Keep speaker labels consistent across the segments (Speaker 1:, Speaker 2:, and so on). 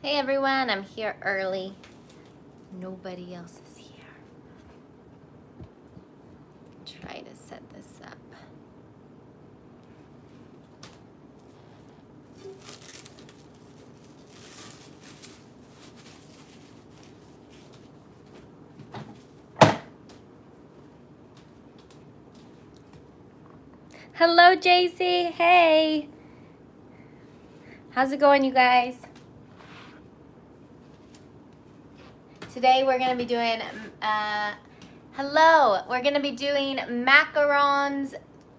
Speaker 1: Hey everyone, I'm here early. Nobody else is here. Try to set this up. Hello JC, hey! How's it going, you guys? Today we're gonna be doing, we're gonna be doing macarons,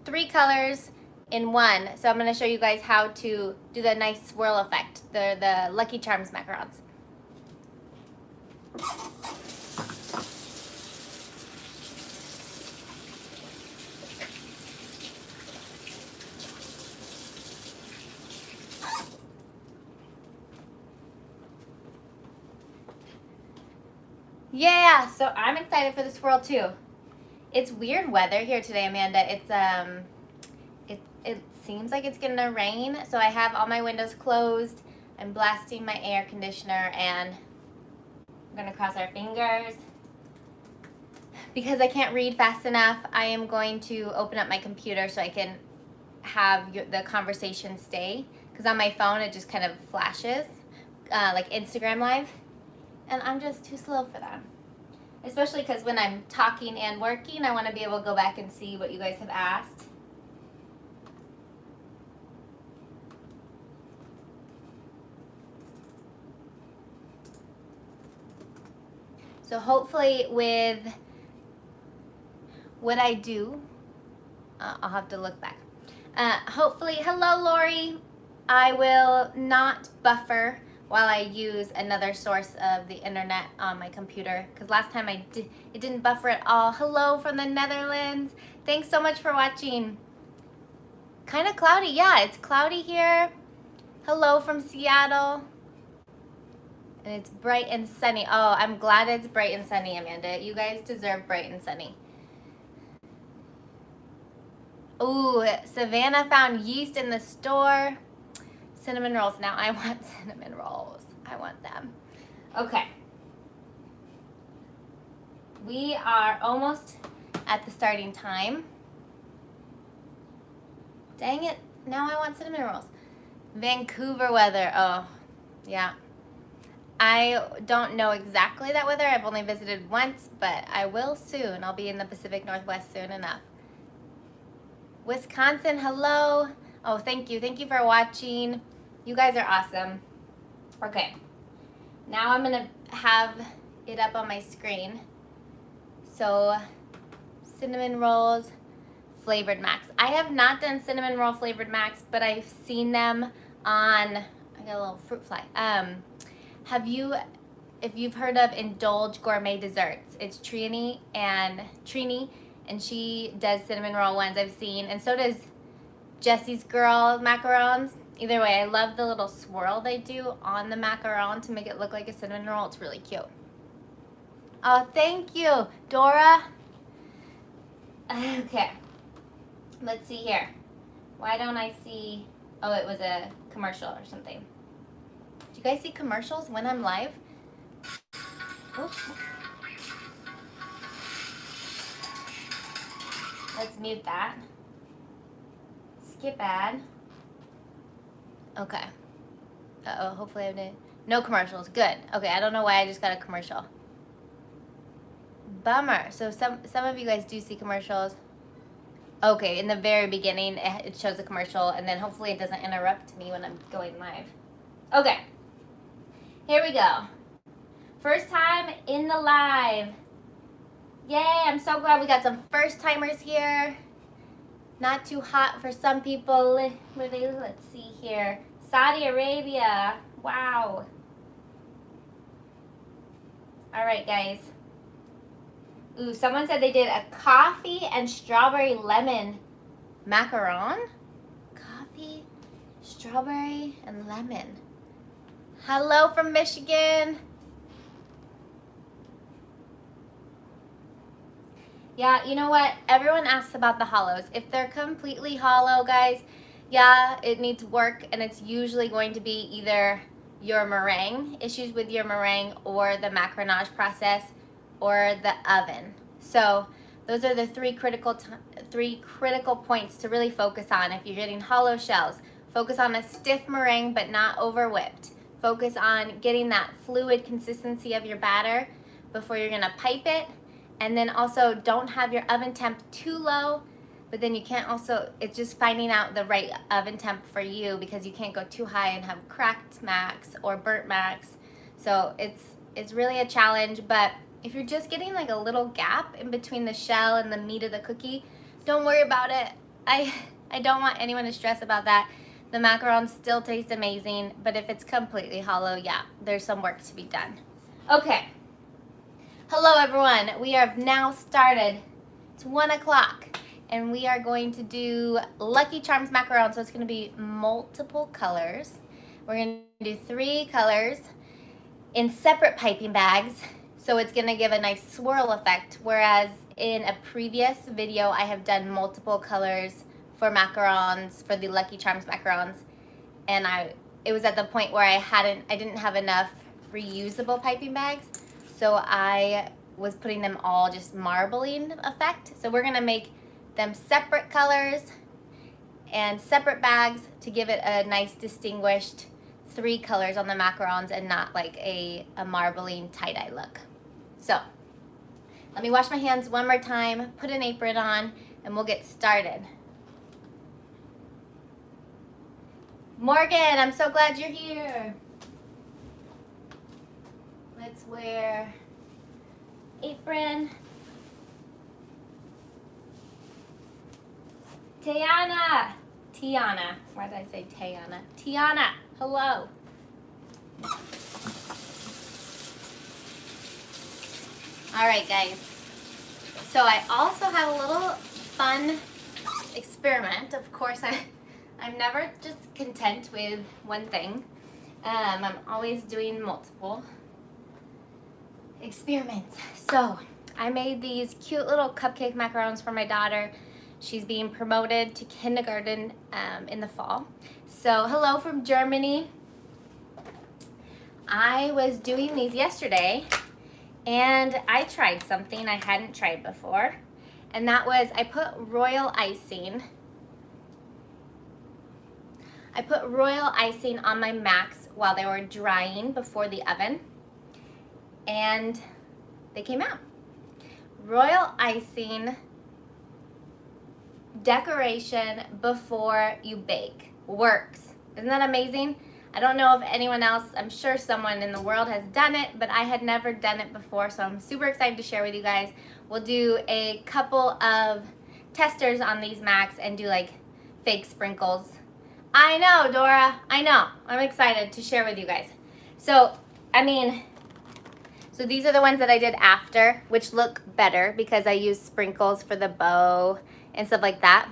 Speaker 1: 3 colors in one. So I'm gonna show you guys how to do the nice swirl effect. They're the Lucky Charms macarons. Yeah, so I'm excited for the swirl too. It's weird weather here today, Amanda. It's it seems like it's gonna rain, so I have all my windows closed. I'm blasting my air conditioner and I'm gonna cross our fingers. Because I can't read fast enough, I am going to open up my computer so I can have the conversation stay. Because on my phone it just kind of flashes, like Instagram Live. And I'm just too slow for that. Especially because when I'm talking and working, I want to be able to go back and see what you guys have asked. So hopefully with what I do, I'll have to look back. Hopefully, hello Lori, I will not buffer while I use another source of the internet on my computer, because last time it didn't buffer at all. Hello from the Netherlands. Thanks so much for watching. Kind of cloudy. Yeah, it's cloudy here. Hello from Seattle. And it's bright and sunny. Oh, I'm glad it's bright and sunny, Amanda. You guys deserve bright and sunny. Ooh, Savannah found yeast in the store. Cinnamon rolls. Now I want cinnamon rolls. I want them. Okay. We are almost at the starting time. Dang it. Now I want cinnamon rolls. Vancouver weather. Oh, yeah. I don't know exactly that weather. I've only visited once, but I will soon. I'll be in the Pacific Northwest soon enough. Wisconsin, hello. Oh, thank you. Thank you for watching. You guys are awesome. Okay. Now I'm going to have it up on my screen. So, cinnamon rolls, flavored max. I have not done cinnamon roll flavored max, but I've seen them on, I got a little fruit fly. If you've heard of Indulge Gourmet Desserts, it's Trini, and she does cinnamon roll ones I've seen, and so does Jessie's Girl macarons. Either way, I love the little swirl they do on the macaron to make it look like a cinnamon roll. It's really cute. Oh, thank you, Dora. Okay, let's see here. Why don't I see, oh, it was a commercial or something. Do you guys see commercials when I'm live? Oops. Let's mute that. Skip ad. Okay. Uh-oh, hopefully I didn't. No commercials. Good. Okay, I don't know why I just got a commercial. Bummer. So some of you guys do see commercials. Okay, in the very beginning it shows a commercial, and then hopefully it doesn't interrupt me when I'm going live. Okay. Here we go. First time in the live. Yay, I'm so glad we got some first timers here. Not too hot for some people. Let's see here. Saudi Arabia. Wow. All right, guys. Ooh, someone said they did a coffee and strawberry lemon macaron. Coffee, strawberry, and lemon. Hello from Michigan. Yeah, you know what? Everyone asks about the hollows. If they're completely hollow, guys, yeah, it needs work, and it's usually going to be either your meringue, issues with your meringue or the macaronage process or the oven. So those are the three critical points to really focus on. If you're getting hollow shells, focus on a stiff meringue but not over whipped. Focus on getting that fluid consistency of your batter before you're gonna pipe it. And then also don't have your oven temp too low, but then you can't also, it's just finding out the right oven temp for you, because you can't go too high and have cracked macs or burnt macs. So it's really a challenge. But if you're just getting like a little gap in between the shell and the meat of the cookie, don't worry about it. I don't want anyone to stress about that. The macarons still taste amazing, but if it's completely hollow, yeah, there's some work to be done. Okay. Hello everyone, we have now started. It's 1 o'clock and we are going to do Lucky Charms macarons. So it's gonna be multiple colors. We're gonna do 3 colors in separate piping bags. So it's gonna give a nice swirl effect. Whereas in a previous video, I have done multiple colors for macarons, for the Lucky Charms macarons. And it was at the point where I didn't have enough reusable piping bags. So I was putting them all just marbling effect. So we're gonna make them separate colors and separate bags to give it a nice distinguished 3 colors on the macarons and not like a marbling tie-dye look. So let me wash my hands one more time, put an apron on, and we'll get started. Morgan, I'm so glad you're here. Let's wear apron. Tiana, why did I say Tiana? Tiana, hello. All right, guys. So I also have a little fun experiment. Of course, I'm never just content with one thing. I'm always doing multiple experiments. So I made these cute little cupcake macarons for my daughter. She's being promoted to kindergarten in the fall. So hello from Germany. I was doing these yesterday and I tried something I hadn't tried before. And that was, I put royal icing on my macs while they were drying before the oven. And they came out. Royal icing decoration before you bake works. Isn't that amazing? I don't know if anyone else, I'm sure someone in the world has done it, but I had never done it before, so I'm super excited to share with you guys. We'll do a couple of testers on these macs and do like fake sprinkles. I know, Dora, I know. I'm excited to share with you guys. So these are the ones that I did after, which look better because I used sprinkles for the bow and stuff like that.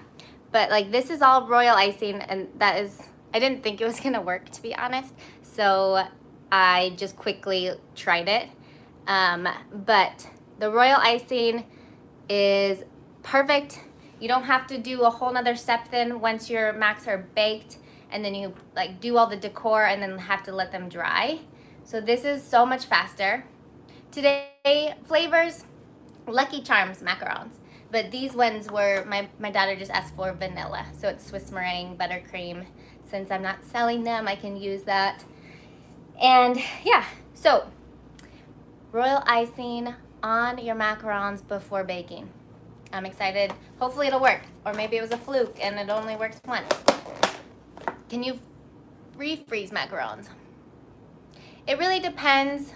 Speaker 1: But like this is all royal icing, and that is, I didn't think it was gonna work, to be honest. So I just quickly tried it. But the royal icing is perfect. You don't have to do a whole nother step then once your macs are baked, and then you like do all the decor and then have to let them dry. So this is so much faster. Today, flavors, Lucky Charms macarons. But these ones were, my daughter just asked for vanilla. So it's Swiss meringue, buttercream. Since I'm not selling them, I can use that. And yeah, so royal icing on your macarons before baking. I'm excited. Hopefully it'll work. Or maybe it was a fluke and it only works once. Can you refreeze macarons? It really depends.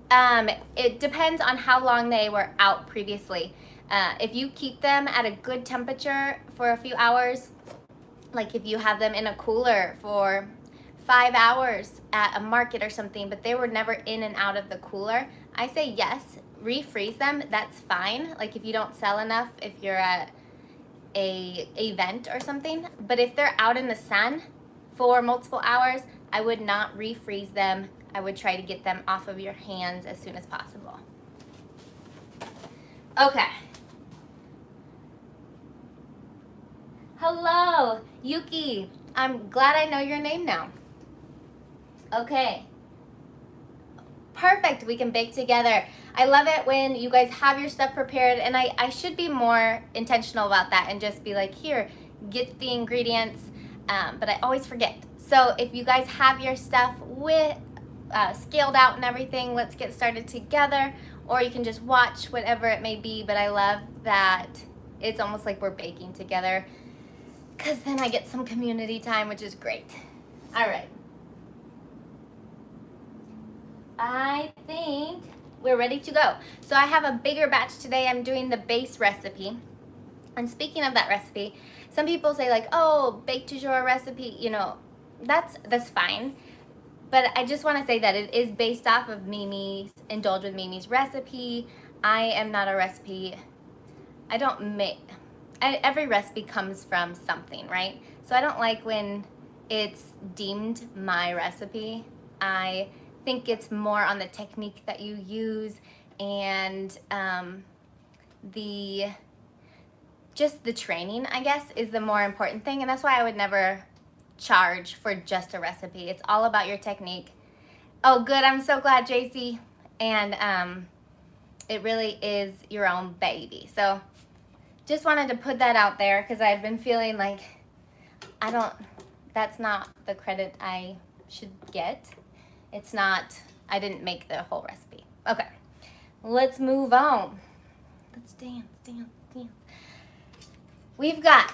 Speaker 1: It depends on how long they were out previously. If you keep them at a good temperature for a few hours, like if you have them in a cooler for 5 hours at a market or something, but they were never in and out of the cooler, I say yes, refreeze them, that's fine. Like if you don't sell enough, if you're at a event or something. But if they're out in the sun for multiple hours, I would not refreeze them. I would try to get them off of your hands as soon as possible. Okay. Hello, Yuki. I'm glad I know your name now. Okay. Perfect, we can bake together. I love it when you guys have your stuff prepared, and I should be more intentional about that and just be like, here, get the ingredients, but I always forget. So if you guys have your stuff with scaled out and everything, let's get started together, or you can just watch, whatever it may be, but I love that it's almost like we're baking together, because then I get some community time, which is great. All right. I think we're ready to go. So I have a bigger batch today. I'm doing the base recipe. And speaking of that recipe, some people say like, oh, bake du jour recipe, you know, that's fine. But I just want to say that it is based off of Mimi's, Indulge with Mimi's recipe. I am not a recipe, I don't make, every recipe comes from something, right? So I don't like when it's deemed my recipe. I think it's more on the technique that you use and just the training, I guess, is the more important thing, and that's why I would never charge for just a recipe. It's all about your technique. Oh, good, I'm so glad, JC. And it really is your own baby. So just wanted to put that out there because I've been feeling like that's not the credit I should get. It's not, I didn't make the whole recipe. Okay, let's move on. Let's dance. We've got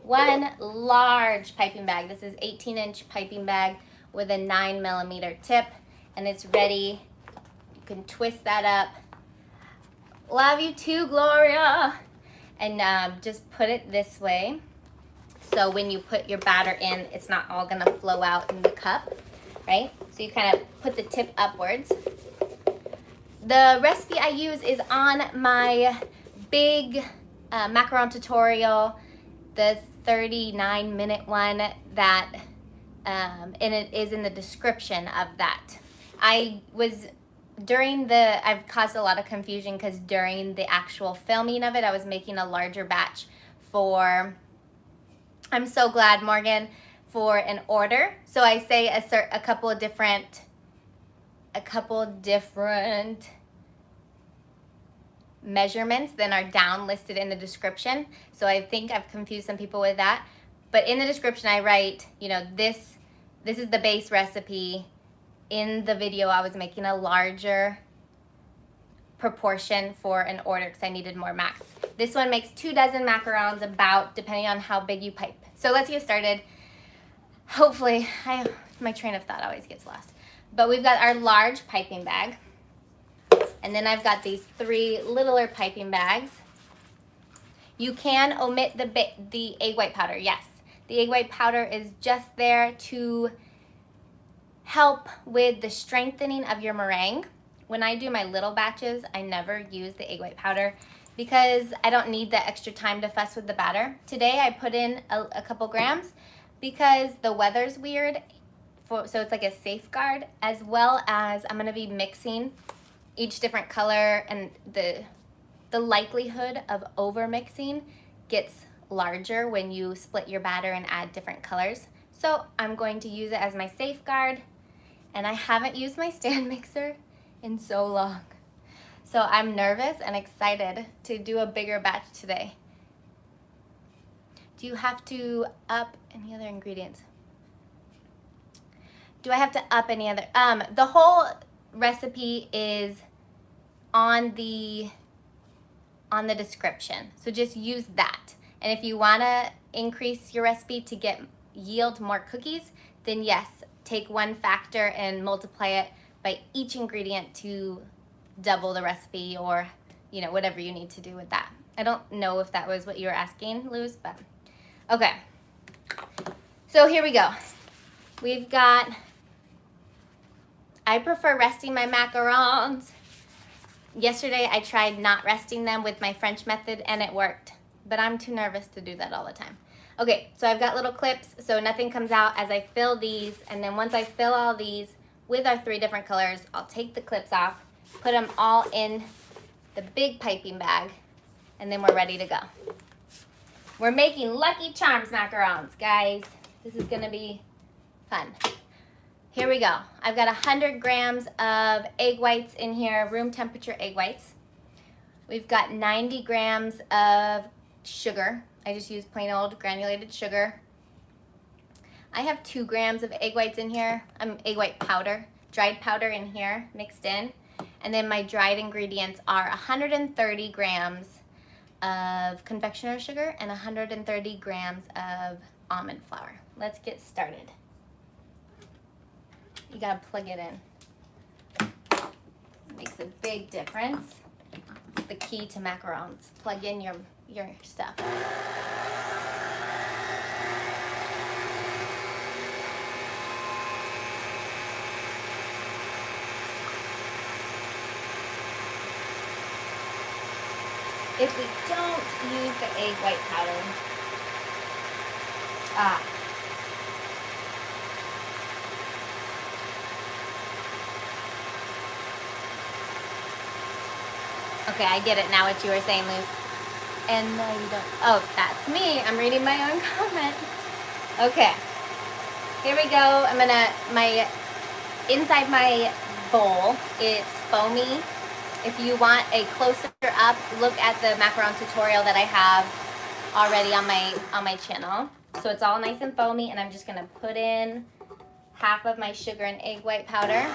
Speaker 1: one large piping bag. This is 18-inch piping bag with a 9mm tip, and it's ready. You can twist that up. Love you too, Gloria. And just put it this way. So when you put your batter in, it's not all gonna flow out in the cup, right? So you kind of put the tip upwards. The recipe I use is on my big macaron tutorial, the 39-minute one that, and it is in the description of that. I've caused a lot of confusion because during the actual filming of it, I was making a larger batch for, I'm so glad, Morgan, for an order. So I say a couple different measurements than are down listed in the description. So I think I've confused some people with that. But in the description I write, you know, this is the base recipe. In the video I was making a larger proportion for an order because I needed more max. This one makes 2 dozen macarons, about, depending on how big you pipe. So let's get started. Hopefully, my train of thought always gets lost. But we've got our large piping bag. And then I've got these 3 littler piping bags. You can omit the egg white powder, yes. The egg white powder is just there to help with the strengthening of your meringue. When I do my little batches, I never use the egg white powder because I don't need the extra time to fuss with the batter. Today I put in a couple grams because the weather's weird, so it's like a safeguard, as well as I'm gonna be mixing each different color, and the likelihood of over mixing gets larger when you split your batter and add different colors. So I'm going to use it as my safeguard, and I haven't used my stand mixer in so long. So I'm nervous and excited to do a bigger batch today. Do you have to up any other ingredients? Do I have to up any other? The whole recipe is on the description, so just use that. And if you want to increase your recipe to yield more cookies, then yes, take 1 factor and multiply it by each ingredient to double the recipe, or you know, whatever you need to do with that. I don't know if that was what you were asking, Luz, but okay. So here we go. We've got, I prefer resting my macarons. Yesterday I tried not resting them with my French method and it worked, but I'm too nervous to do that all the time. Okay, so I've got little clips so nothing comes out as I fill these, and then once I fill all these with our 3 different colors, I'll take the clips off, put them all in the big piping bag, and then we're ready to go. We're making Lucky Charms macarons, guys. This is gonna be fun. Here we go. I've got 100 grams of egg whites in here, room temperature egg whites. We've got 90 grams of sugar. I just use plain old granulated sugar. I have 2 grams of egg whites in here. Egg white powder, dried powder in here mixed in. And then my dried ingredients are 130 grams of confectioner sugar and 130 grams of almond flour. Let's get started. You gotta plug it in. Makes a big difference. It's the key to macarons. Plug in your stuff. If we don't use the egg white powder, okay, I get it now what you were saying, Luz. And no, you don't. Oh, that's me. I'm reading my own comment. Okay. Here we go. Inside my bowl, it's foamy. If you want a closer up look at the macaron tutorial that I have already on my channel. So it's all nice and foamy, and I'm just gonna put in half of my sugar and egg white powder.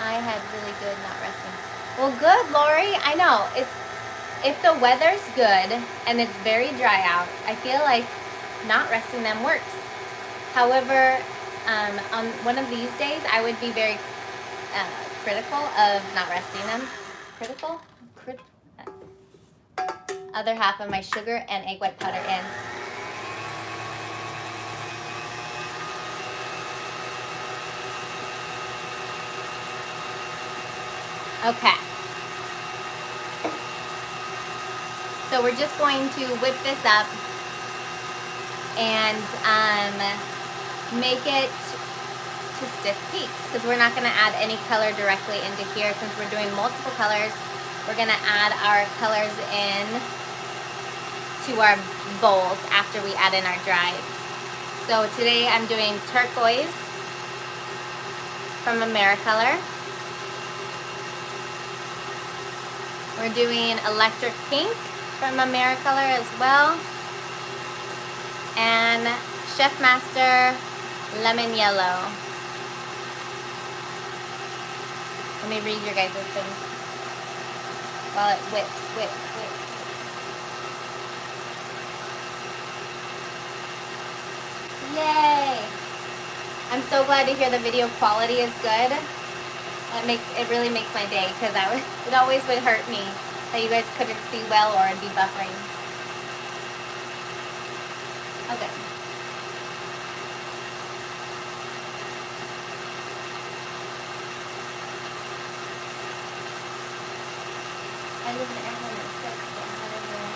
Speaker 1: I had really good not resting. Well, good, Lori. I know. If the weather's good and it's very dry out, I feel like not resting them works. However, on one of these days, I would be very critical of not resting them. Critical? Other half of my sugar and egg white powder in. Okay. So we're just going to whip this up and make it to stiff peaks, because we're not going to add any color directly into here. Since we're doing multiple colors, we're going to add our colors in to our bowls after we add in our dries. So today I'm doing turquoise from Americolor. We're doing electric pink from Americolor as well. And Chef Master lemon yellow. Let me read your guys' things while it whips. Yay! I'm so glad to hear the video quality is good. It really makes my day, because it always would hurt me that you guys couldn't see well or it'd be buffering. Okay. I live in an airplane at 6, so I'm not everywhere.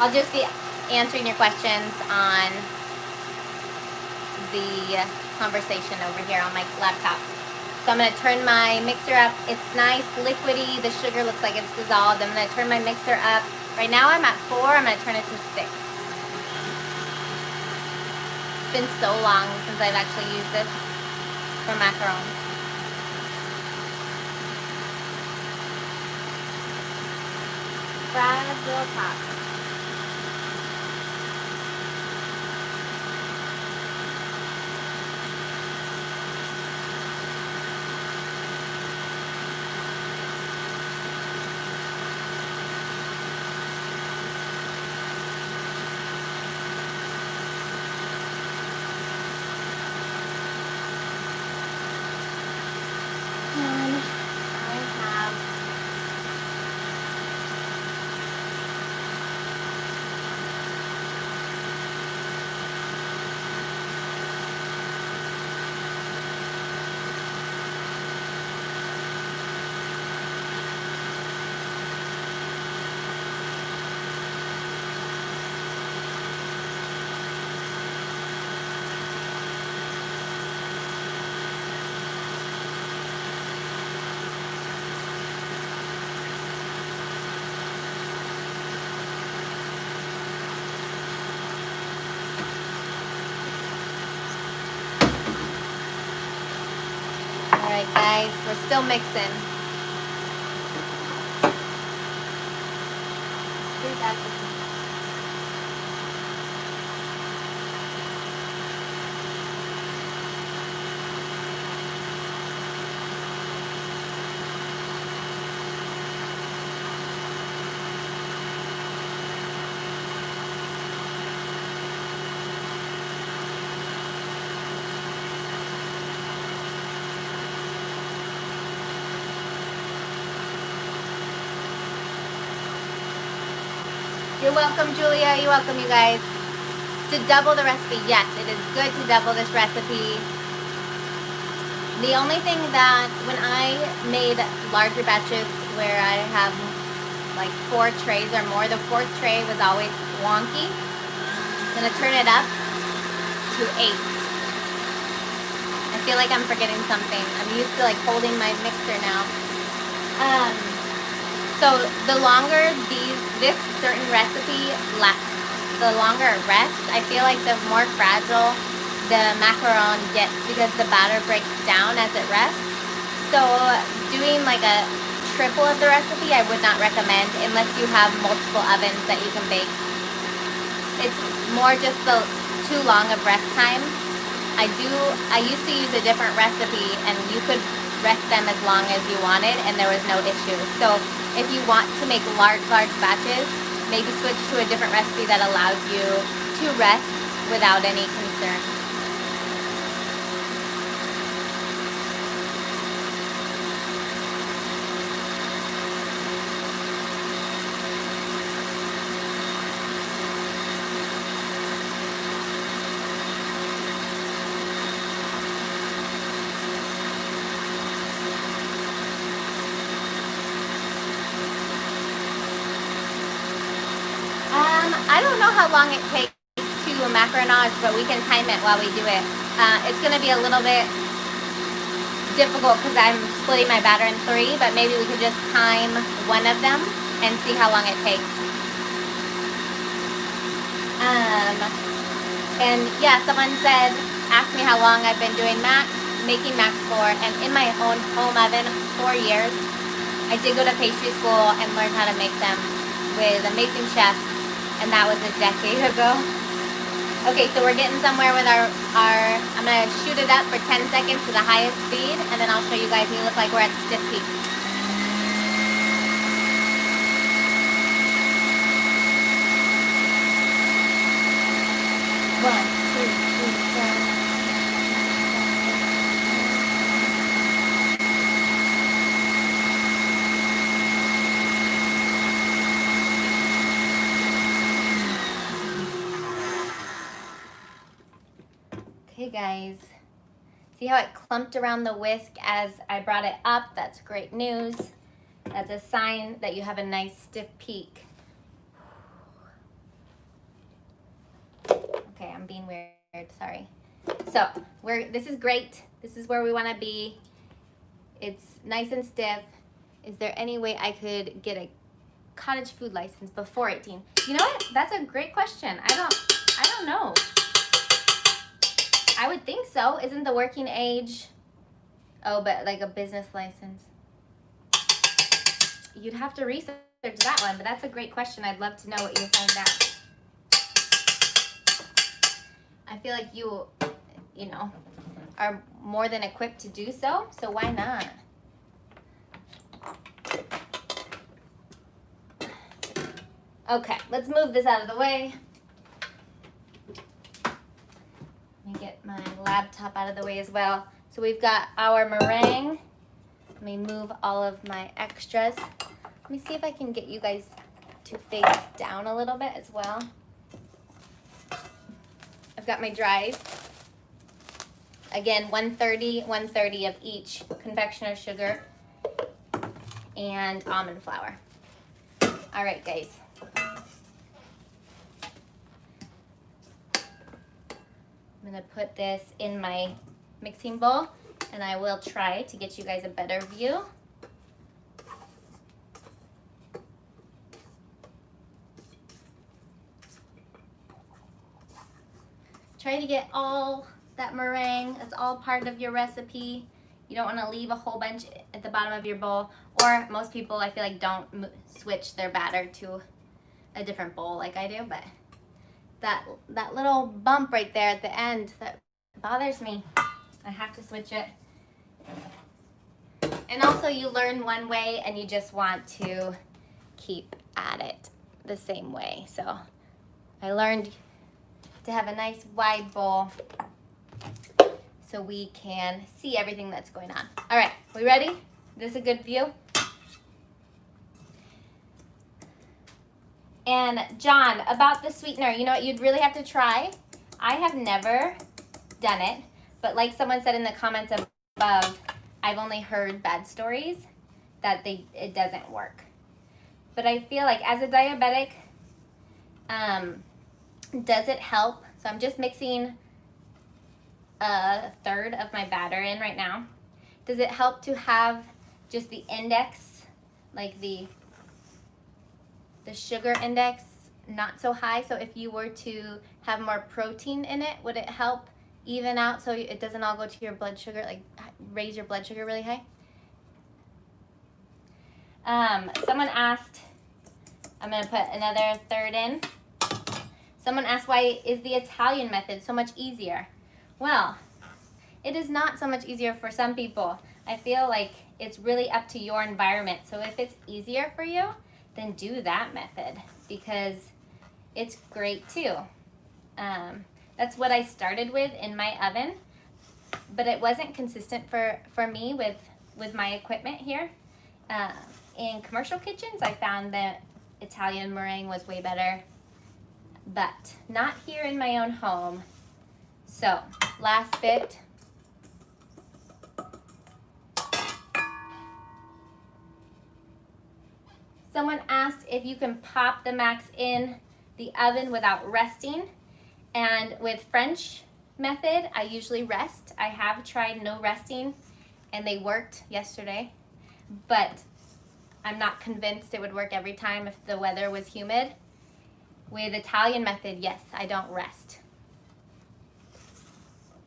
Speaker 1: I'll just be answering your questions on the conversation over here on my laptop. So I'm going to turn my mixer up. It's nice, liquidy. The sugar looks like it's dissolved. I'm going to turn my mixer up. Right now I'm at 4. I'm going to turn it to 6. It's been so long since I've actually used this for macarons. Fragile top. guys. We're still mixing. Here's that. You're welcome, Julia. You're welcome, you guys. To double the recipe, yes, it is good to double this recipe. The only thing that when I made larger batches where I have like 4 trays or more, the 4th tray was always wonky. I'm gonna turn it up to 8. I feel like I'm forgetting something. I'm used to like holding my mixer now. So the longer this certain recipe, the longer it rests, I feel like the more fragile the macaron gets because the batter breaks down as it rests. So doing like a triple of the recipe, I would not recommend unless you have multiple ovens that you can bake. It's more just the too long of rest time. I used to use a different recipe and you could rest them as long as you wanted and there was no issue. So if you want to make large batches, maybe switch to a different recipe that allows you to rest without any concern. I don't know how long it takes to macaronage, but we can time it while we do it. It's going to be a little bit difficult because I'm splitting my batter in 3, but maybe we could just time one of them and see how long it takes. And yeah, someone asked me how long I've been doing making macs for, and in my own home oven, 4 years. I did go to pastry school and learn how to make them with amazing chefs. And that was a decade ago. Okay, so we're getting somewhere with our I'm gonna shoot it up for 10 seconds to the highest speed, and then I'll show you guys. We look like we're at stiff peak. One, two, three, four. Okay guys, see how it clumped around the whisk as I brought it up? That's great news. That's a sign that you have a nice stiff peak. Okay, I'm being weird, sorry. So this is great. This is where we want to be. It's nice and stiff. Is there any way I could get a cottage food license before 18? You know what? That's a great question. I don't know. I would think so. Isn't the working age? Oh, but like a business license. You'd have to research that one, but that's a great question. I'd love to know what you find out. I feel like you know, are more than equipped to do so, so why not? Okay, let's move this out of the way. Get my laptop out of the way as well. So we've got our meringue. Let me move all of my extras. Let me see if I can get you guys to face down a little bit as well. I've got my dries. Again, 130 of each confectioner sugar and almond flour. All right, guys. I'm gonna put this in my mixing bowl and I will try to get you guys a better view. Try to get all that meringue. That's all part of your recipe You don't want to leave a whole bunch at the bottom of your bowl, or most people I feel like don't switch their batter to a different bowl like I do, but that little bump right there at the end, that bothers me. I have to switch it. And also you learn one way and you just want to keep at it the same way. So I learned to have a nice wide bowl so we can see everything that's going on. All right, we ready? This is a good view? And John, about the sweetener, you know what you'd really have to try? I have never done it, but like someone said in the comments above, I've only heard bad stories that it doesn't work. But I feel like as a diabetic, does it help? So I'm just mixing a third of my batter in right now. Does it help to have just the index, like the sugar index not so high? So if you were to have more protein in it, would it help even out so it doesn't all go to your blood sugar, like raise your blood sugar really high? Someone asked, I'm gonna put another third in. Someone asked, why is the Italian method so much easier? Well, it is not so much easier for some people. I feel like it's really up to your environment. So if it's easier for you, then do that method because it's great too. That's what I started with in my oven, but it wasn't consistent for me with my equipment here. In commercial kitchens, I found that Italian meringue was way better, but not here in my own home. So, last bit. Someone asked if you can pop the Macs in the oven without resting. And with French method, I usually rest. I have tried no resting and they worked yesterday, but I'm not convinced it would work every time if the weather was humid. With Italian method, yes, I don't rest.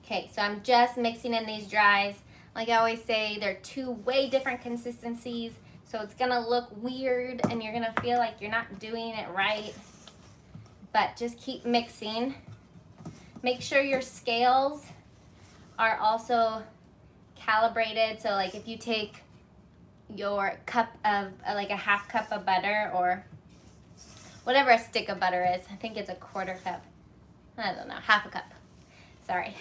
Speaker 1: Okay, so I'm just mixing in these dries. Like I always say, they're two way different consistencies, so it's gonna look weird and you're gonna feel like you're not doing it right. But just keep mixing. Make sure your scales are also calibrated. So like if you take your cup of, like a half cup of butter or whatever a stick of butter is, I think it's a quarter cup. I don't know, half a cup, sorry.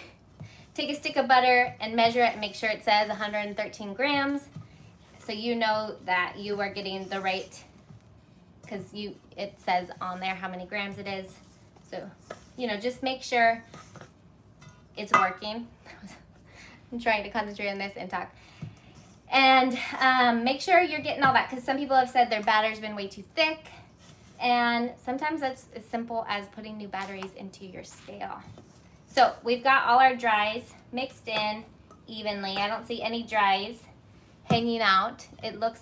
Speaker 1: Take a stick of butter and measure it and make sure it says 113 grams. So you know that you are getting the right, because it says on there how many grams it is. So, you know, just make sure it's working. I'm trying to concentrate on this and talk. And make sure you're getting all that, because some people have said their batter's been way too thick. And sometimes that's as simple as putting new batteries into your scale. So we've got all our dries mixed in evenly. I don't see any dries hanging out. It looks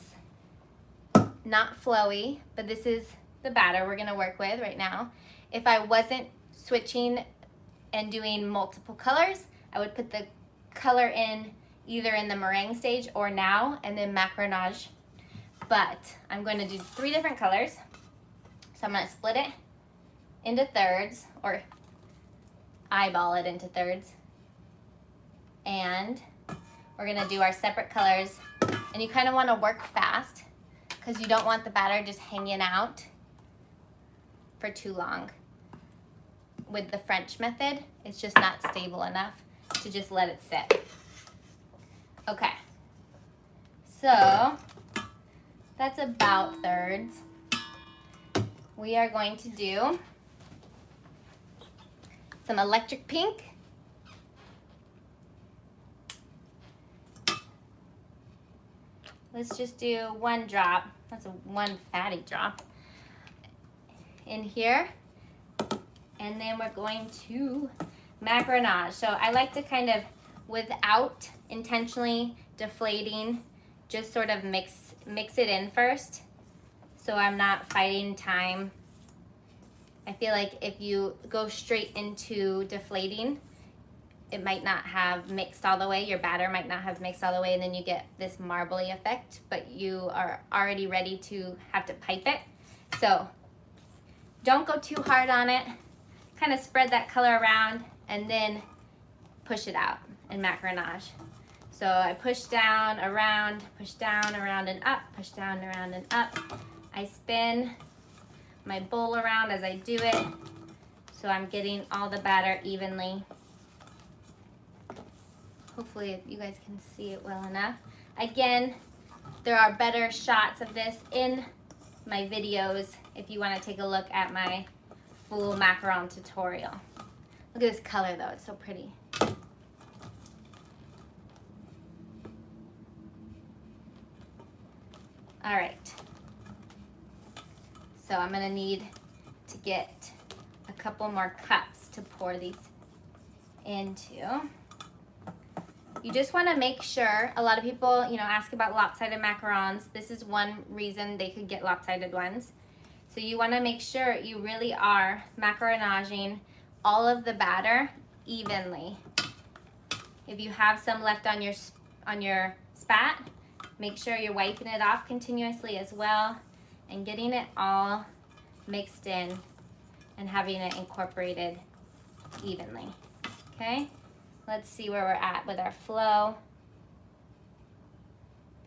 Speaker 1: not flowy, but this is the batter we're gonna work with right now. If I wasn't switching and doing multiple colors, I would put the color in either in the meringue stage or now and then macaronage. But I'm going to do 3 different colors. So I'm going to split it into thirds, or eyeball it into thirds. And we're going to do our separate colors. And you kind of want to work fast because you don't want the batter just hanging out for too long. With the French method, it's just not stable enough to just let it sit. Okay, so that's about thirds. We are going to do some electric pink. Let's just do 1 drop. That's one fatty drop in here. And then we're going to macaronage. So I like to kind of, without intentionally deflating, just sort of mix it in first, so I'm not fighting time. I feel like if you go straight into deflating, it might not have mixed all the way. Your batter might not have mixed all the way, and then you get this marbly effect, but you are already ready to have to pipe it. So don't go too hard on it. Kind of spread that color around and then push it out in macaronage. So I push down, around, and up, push down, around, and up. I spin my bowl around as I do it, so I'm getting all the batter evenly. Hopefully you guys can see it well enough. Again, there are better shots of this in my videos if you want to take a look at my full macaron tutorial. Look at this color though, it's so pretty. All right, so I'm gonna need to get a couple more cups to pour these into. You just wanna make sure, a lot of people, ask about lopsided macarons. This is one reason they could get lopsided ones. So you wanna make sure you really are macaronaging all of the batter evenly. If you have some left on your spat, make sure you're wiping it off continuously as well and getting it all mixed in and having it incorporated evenly, okay? Let's see where we're at with our flow.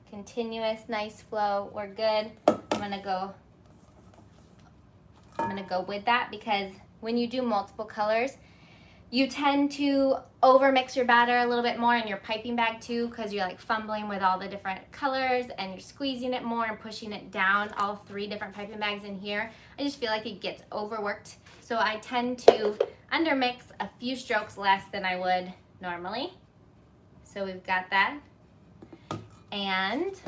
Speaker 1: Continuous, nice flow, we're good. I'm gonna go with that because when you do multiple colors, you tend to overmix your batter a little bit more in your piping bag too, because you're like fumbling with all the different colors and you're squeezing it more and pushing it down all 3 different piping bags in here. I just feel like it gets overworked. So I tend to undermix a few strokes less than I would normally. So we've got that. And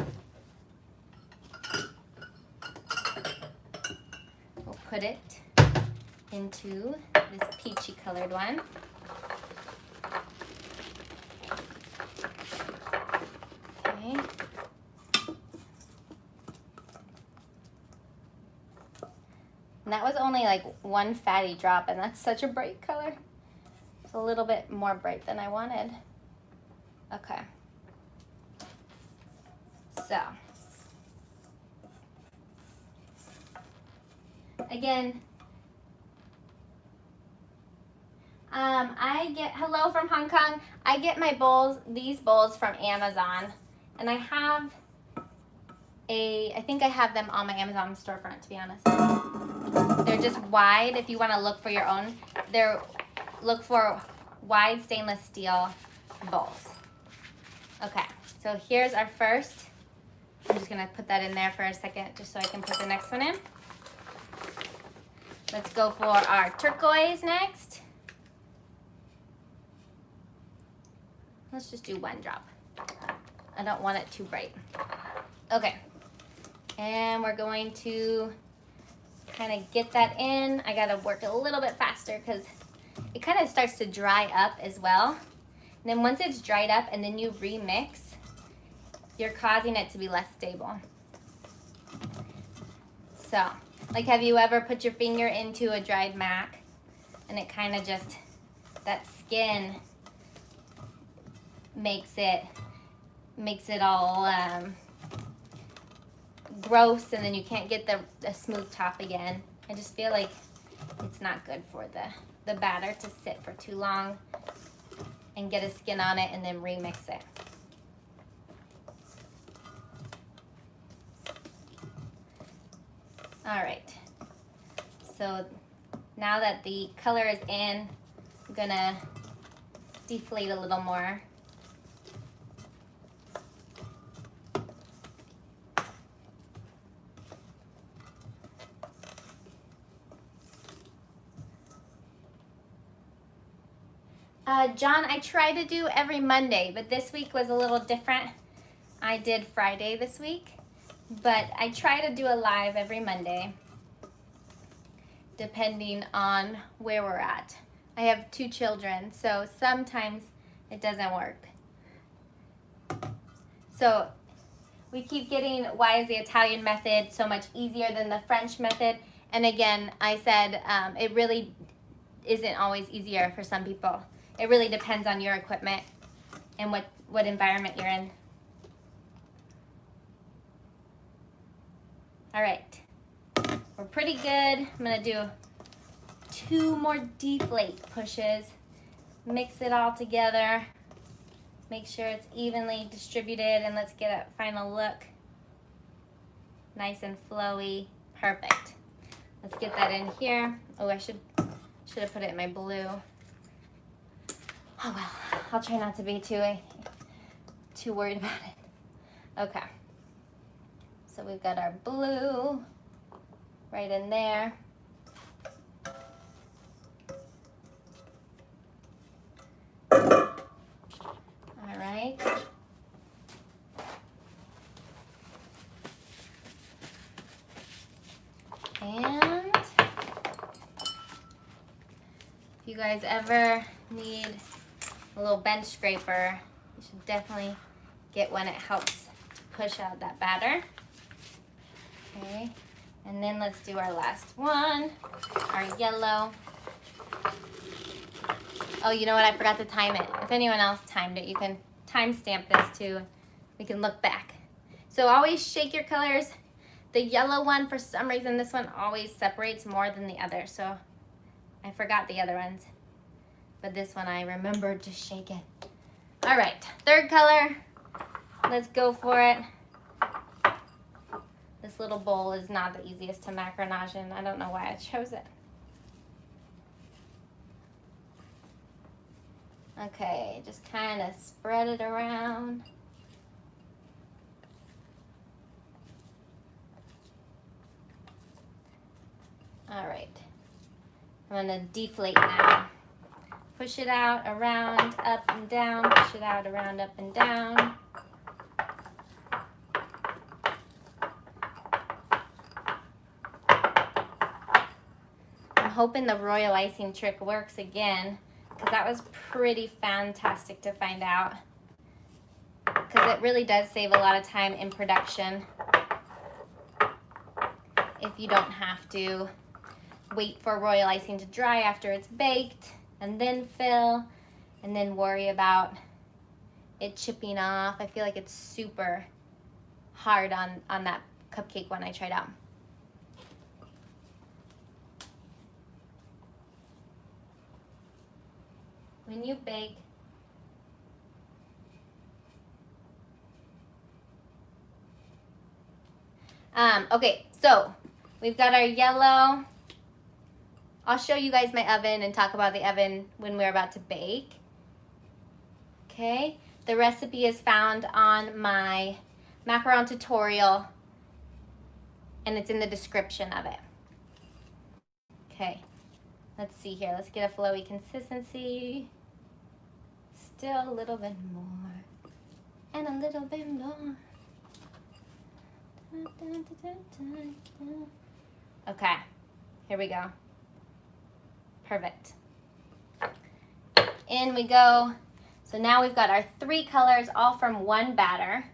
Speaker 1: we'll put it into this peachy colored one. Okay. And that was only like 1 fatty drop, and that's such a bright color. It's a little bit more bright than I wanted. Okay. So, again, I get, hello from Hong Kong. I get my bowls, these bowls from Amazon, and I think I have them on my Amazon storefront, to be honest. They're just wide. If you want to look for your own, look for wide stainless steel bowls. Okay, so here's our first. I'm just gonna put that in there for a second just so I can put the next one in. Let's go for our turquoise next. Let's just do 1 drop. I don't want it too bright. Okay, and we're going to kind of get that in. I gotta work a little bit faster because it kind of starts to dry up as well. And then once it's dried up and then you remix, you're causing it to be less stable. So, like, have you ever put your finger into a dried mac and it kind of just, that skin makes it all gross, and then you can't get the smooth top again. I just feel like it's not good for the batter to sit for too long and get a skin on it and then remix it. All right, so now that the color is in, I'm gonna deflate a little more. John, I try to do every Monday, but this week was a little different. I did Friday this week, but I try to do a live every Monday, depending on where we're at. I have 2 children, so sometimes it doesn't work. So we keep getting, why is the Italian method so much easier than the French method? And again, I said it really isn't always easier for some people. It really depends on your equipment and what environment you're in. All right, we're pretty good. I'm gonna do 2 more deflate pushes. Mix it all together. Make sure it's evenly distributed, and let's get a final look. Nice and flowy, perfect. Let's get that in here. Oh, I should have put it in my blue. Oh well, I'll try not to be too worried about it. Okay, so we've got our blue right in there. All right. And if you guys ever need a little bench scraper, you should definitely get one. It helps to push out that batter. Okay, and then let's do our last one, our yellow. Oh, you know what? I forgot to time it. If anyone else timed it, you can timestamp this too. We can look back. So always shake your colors. The yellow one, for some reason, this one always separates more than the other. So I forgot the other ones. But this one I remembered to shake it. All right, third color. Let's go for it. This little bowl is not the easiest to macaronage in. I don't know why I chose it. Okay, just kind of spread it around. All right, I'm gonna deflate now. Push it out, around, up and down, push it out, around, up and down. I'm hoping the royal icing trick works again, because that was pretty fantastic to find out, because it really does save a lot of time in production if you don't have to wait for royal icing to dry after it's baked and then fill and then worry about it chipping off. I feel like it's super hard on that cupcake one I tried out. When you bake, okay, so we've got our yellow. I'll show you guys my oven and talk about the oven when we're about to bake. Okay, the recipe is found on my macaron tutorial, and it's in the description of it. Okay, let's see here. Let's get a flowy consistency. Still a little bit more, and a little bit more. Okay, here we go. Perfect. In we go. So now we've got our 3 colors all from one batter,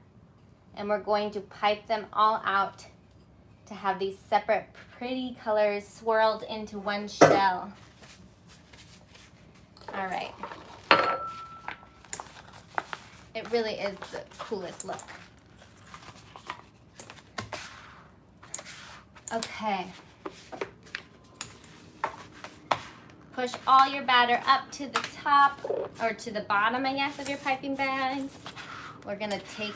Speaker 1: and we're going to pipe them all out to have these separate pretty colors swirled into one shell. All right. It really is the coolest look. Okay. Push all your batter up to the top, or to the bottom, I guess, of your piping bags. We're gonna take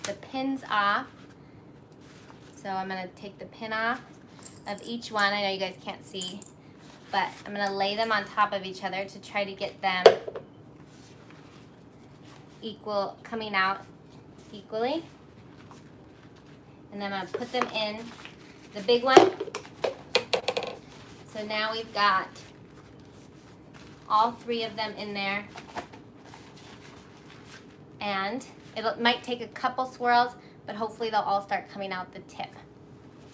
Speaker 1: the pins off. So I'm gonna take the pin off of each one. I know you guys can't see, but I'm gonna lay them on top of each other to try to get them equal, coming out equally. And then I'm gonna put them in the big one. So now we've got all 3 of them in there, and it might take a couple swirls, but hopefully they'll all start coming out the tip,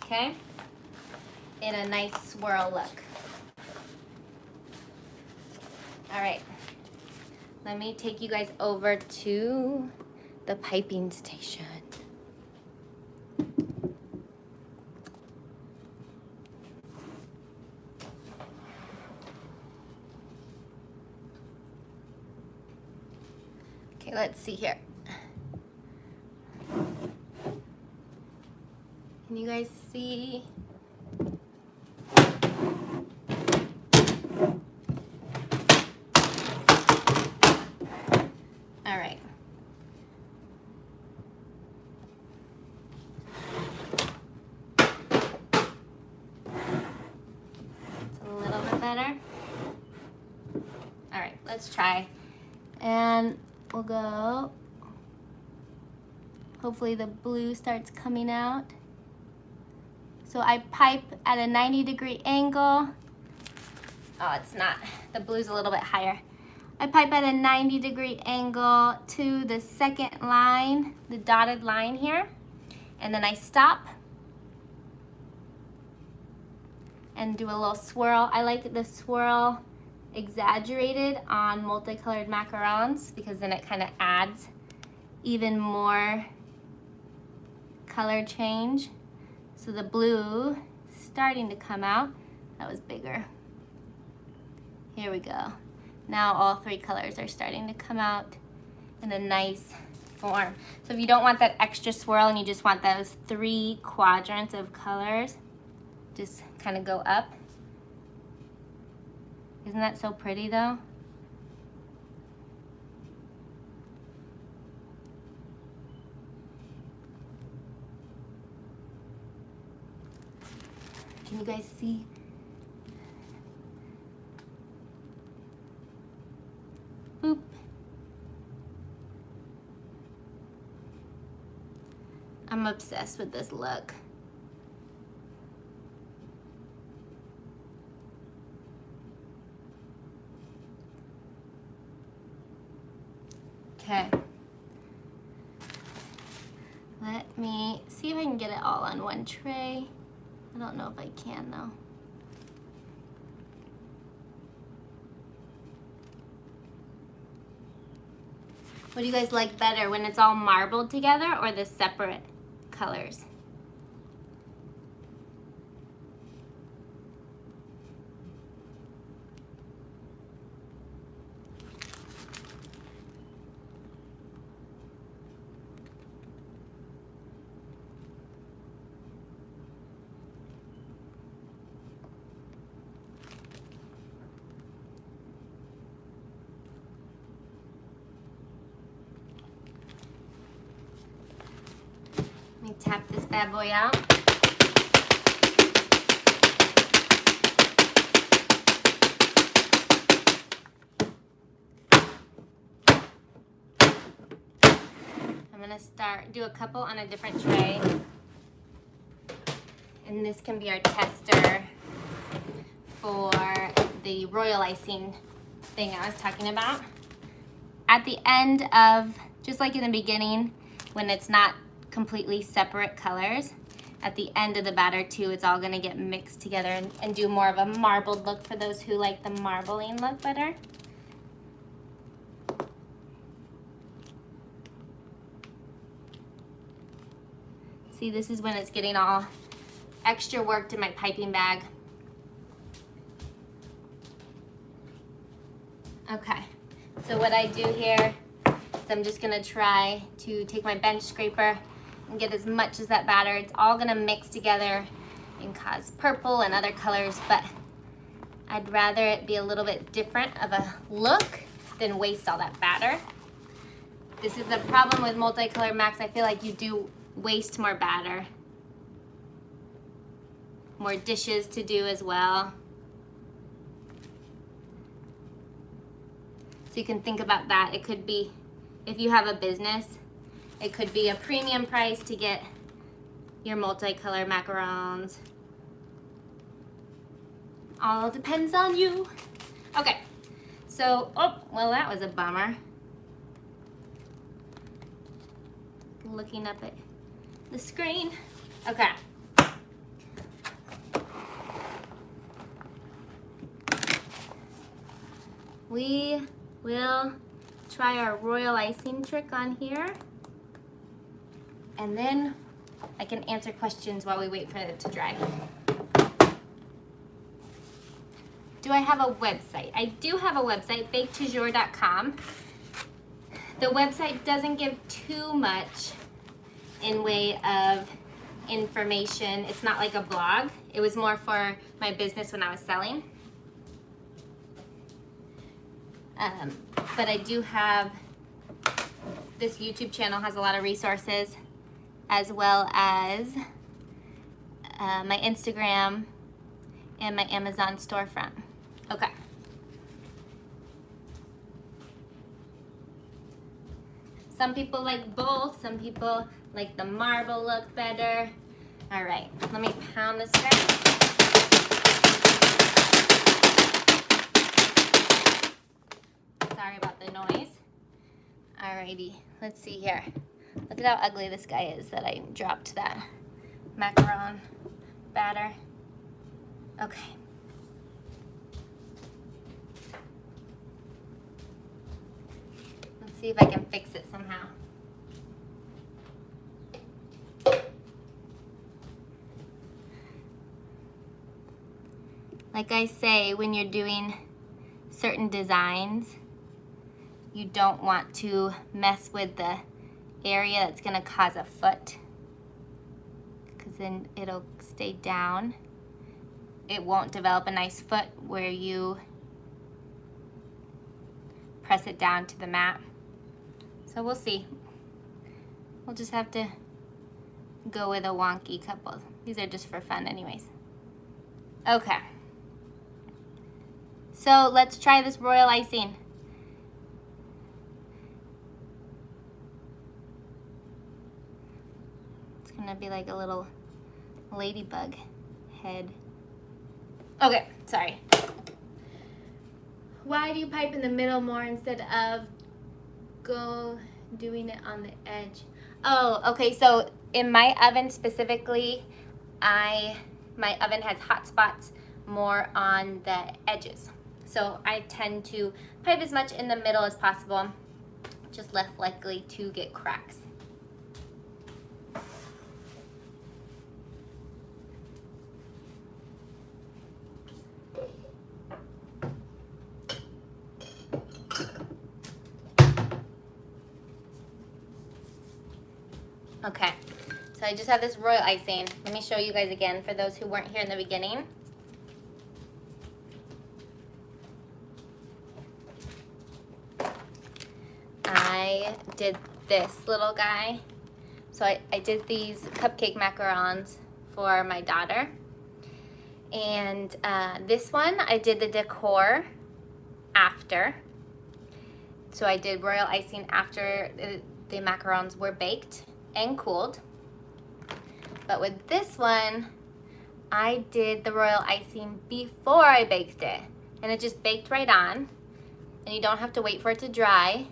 Speaker 1: okay, in a nice swirl look. All right, let me take you guys over to the piping station. Okay, let's see here. Can you guys see? All right. It's a little bit better. All right, let's try. And we'll go. Hopefully the blue starts coming out. So I pipe at a 90-degree angle. Oh, it's not. The blue's a little bit higher. I pipe at a 90-degree angle to the second line, the dotted line here. And then I stop and do a little swirl. I like the swirl exaggerated on multicolored macarons because then it kind of adds even more color change. So the blue starting to come out. That was bigger. Here we go. Now all three colors are starting to come out in a nice form. So if you don't want that extra swirl and you just want those 3 quadrants of colors, just kind of go up. Isn't that so pretty though? Can you guys see? Boop. I'm obsessed with this look. Okay. Let me see if I can get it all on one tray. I don't know if I can though. What do you guys like better, when it's all marbled together or the separate colors? Let me tap this bad boy out. I'm gonna do a couple on a different tray. And this can be our tester for the royal icing thing I was talking about. At the end of, just like in the beginning, when it's not completely separate colors, at the end of the batter too, it's all gonna get mixed together and do more of a marbled look for those who like the marbling look better. See, this is when it's getting all extra worked in my piping bag. Okay, so what I do here is I'm just gonna try to take my bench scraper and get as much as that batter. It's all gonna mix together and cause purple and other colors, but I'd rather it be a little bit different of a look than waste all that batter. This is the problem with multicolored macs. I feel like you do waste more batter. More dishes to do as well. So you can think about that. It could be, if you have a business, it could be a premium price to get your multicolored macarons. All depends on you. Okay, so, oh, well, that was a bummer. Looking up at the screen. Okay. We will try our royal icing trick on here. And then I can answer questions while we wait for it to dry. Do I have a website? I do have a website, baketojour.com. The website doesn't give too much in way of information. It's not like a blog. It was more for my business when I was selling. But I do have, this YouTube channel has a lot of resources, as well as my Instagram and my Amazon storefront. Okay. Some people like both. Some people like the marble look better. All right, let me pound this guy. Sorry about the noise. Alrighty, let's see here. Look at how ugly this guy is that I dropped that macaron batter. Okay. Let's see if I can fix it somehow. Like I say, when you're doing certain designs, you don't want to mess with the area that's gonna cause a foot, because then it'll stay down. It won't develop a nice foot where you press it down to the mat. So we'll see. We'll just have to go with a wonky couple. These are just for fun anyways. Okay. So let's try this royal icing. It's gonna be like a little ladybug head. Okay, sorry. Why do you pipe in the middle more instead of doing it on the edge? Oh, okay, so in my oven specifically, my oven has hot spots more on the edges. So I tend to pipe as much in the middle as possible, just less likely to get cracks. Okay, so I just have this royal icing. Let me show you guys again for those who weren't here in the beginning. I did this little guy. So I did these cupcake macarons for my daughter. And this one, I did the decor after. So I did royal icing after the macarons were baked and cooled. But with this one, I did the royal icing before I baked it. And it just baked right on. And you don't have to wait for it to dry.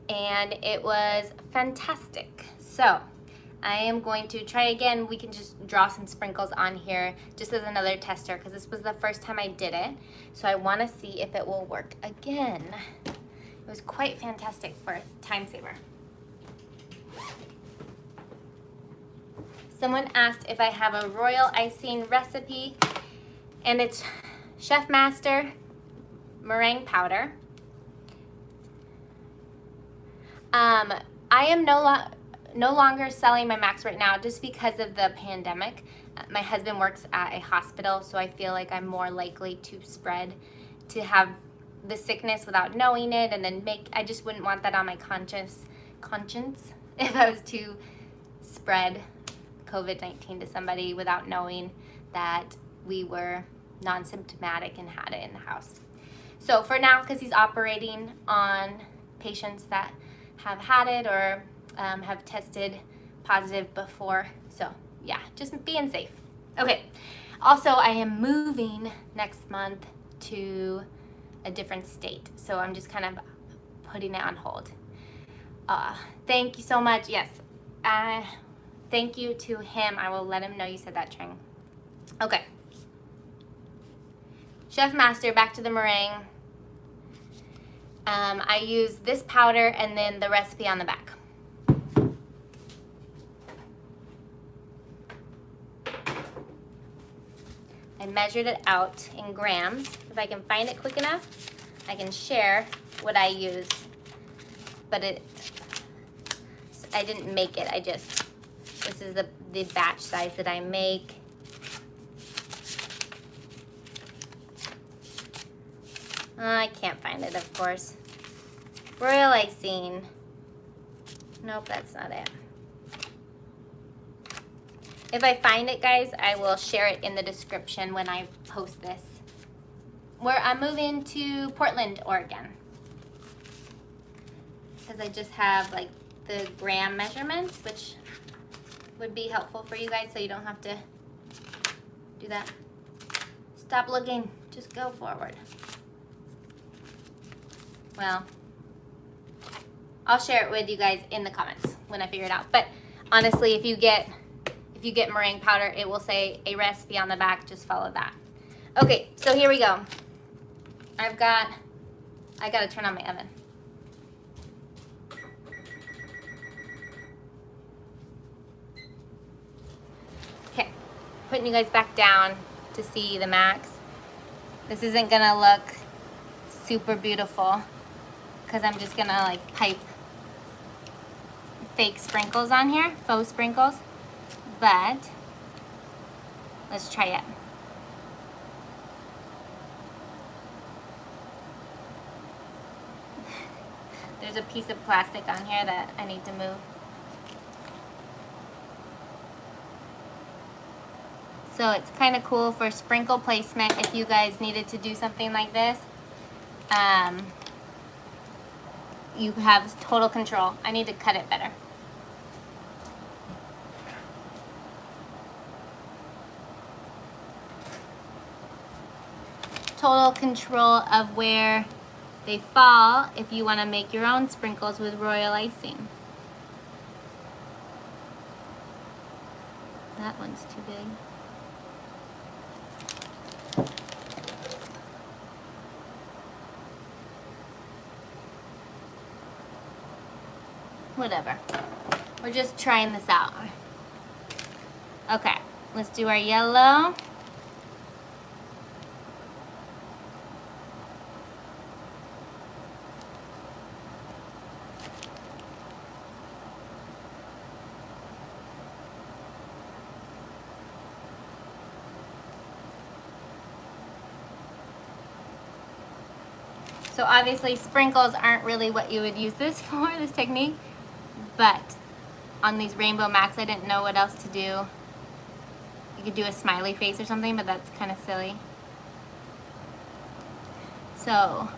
Speaker 1: And it was fantastic. So I am going to try again. We can just draw some sprinkles on here just as another tester, because this was the first time I did it. So I want to see if it will work again. It was quite fantastic for a time saver. Someone asked if I have a royal icing recipe, and it's Chef Master meringue powder. I am no longer selling my Macs right now just because of the pandemic. My husband works at a hospital, so I feel like I'm more likely to spread, to have the sickness without knowing it, and then I just wouldn't want that on my conscience if I was to spread COVID-19 to somebody without knowing that we were non-symptomatic and had it in the house. So for now, because he's operating on patients that have had it or have tested positive before. So yeah, just being safe. Okay, also I am moving next month to a different state. So I'm just kind of putting it on hold. Thank you so much. Yes, thank you to him. I will let him know you said that, Tring. Okay. Chef Master, back to the meringue. I use this powder and then the recipe on the back. I measured it out in grams. If I can find it quick enough, I can share what I use but I didn't make it. This is the batch size that I make. I can't find it, of course. Royal icing. Nope, that's not it. If I find it, guys, I will share it in the description when I post this. I'm moving to Portland, Oregon. Because I just have like the gram measurements, which would be helpful for you guys so you don't have to do that. Stop looking, just go forward. Well, I'll share it with you guys in the comments when I figure it out. But honestly, if you get meringue powder, it will say a recipe on the back. Just follow that. Okay, so here we go. I gotta turn on my oven. Okay, putting you guys back down to see the max. This isn't gonna look super beautiful because I'm just gonna like pipe fake sprinkles on here, faux sprinkles. But let's try it. There's a piece of plastic on here that I need to move. So it's kind of cool for sprinkle placement if you guys needed to do something like this. You have total control. I need to cut it better. Total control of where they fall if you want to make your own sprinkles with royal icing. That one's too big. Whatever. We're just trying this out. Okay, let's do our yellow. So obviously sprinkles aren't really what you would use this for, this technique, but on these rainbow macs I didn't know what else to do. You could do a smiley face or something, but that's kind of silly. So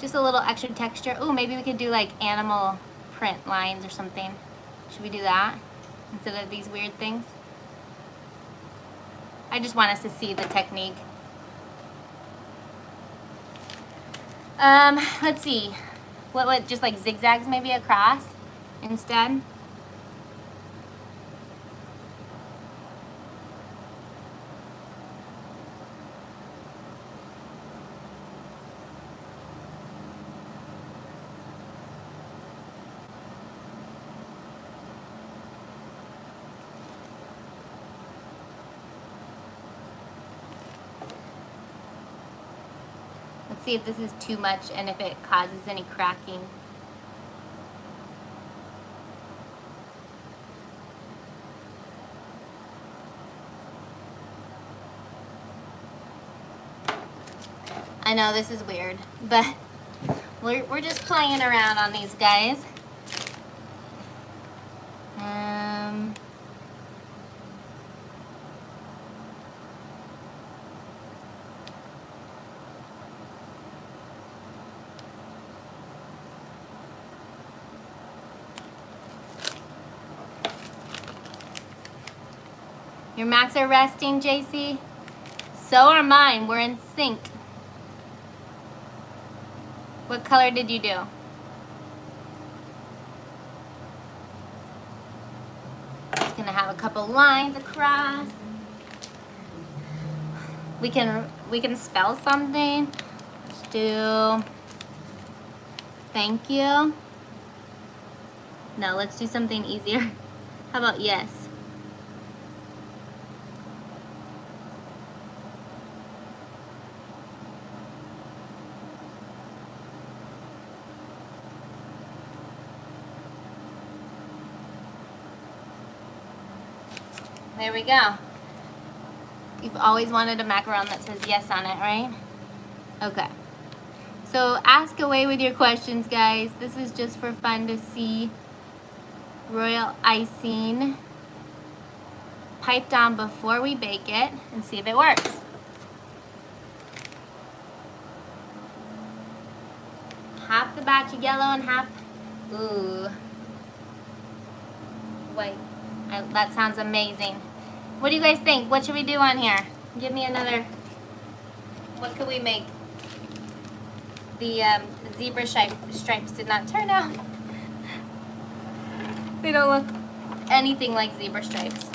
Speaker 1: just a little extra texture. Ooh, maybe we could do like animal print lines or something. Should we do that instead of these weird things? I just want us to see the technique. Let's see. What would just like zigzags maybe across instead? Let's see if this is too much and if it causes any cracking. I know this is weird, but we're just playing around on these guys. Your macs are resting, JC? So are mine. We're in sync. What color did you do? Just gonna have a couple lines across. We can spell something. Let's do thank you. No, let's do something easier. How about yes? There we go. You've always wanted a macaron that says yes on it, right? Okay. So ask away with your questions, guys. This is just for fun to see royal icing piped on before we bake it and see if it works. Half the batch of yellow and half, ooh, white. That sounds amazing. What do you guys think? What should we do on here? Give me another, what could we make? The zebra stripes did not turn out. They don't look anything like zebra stripes.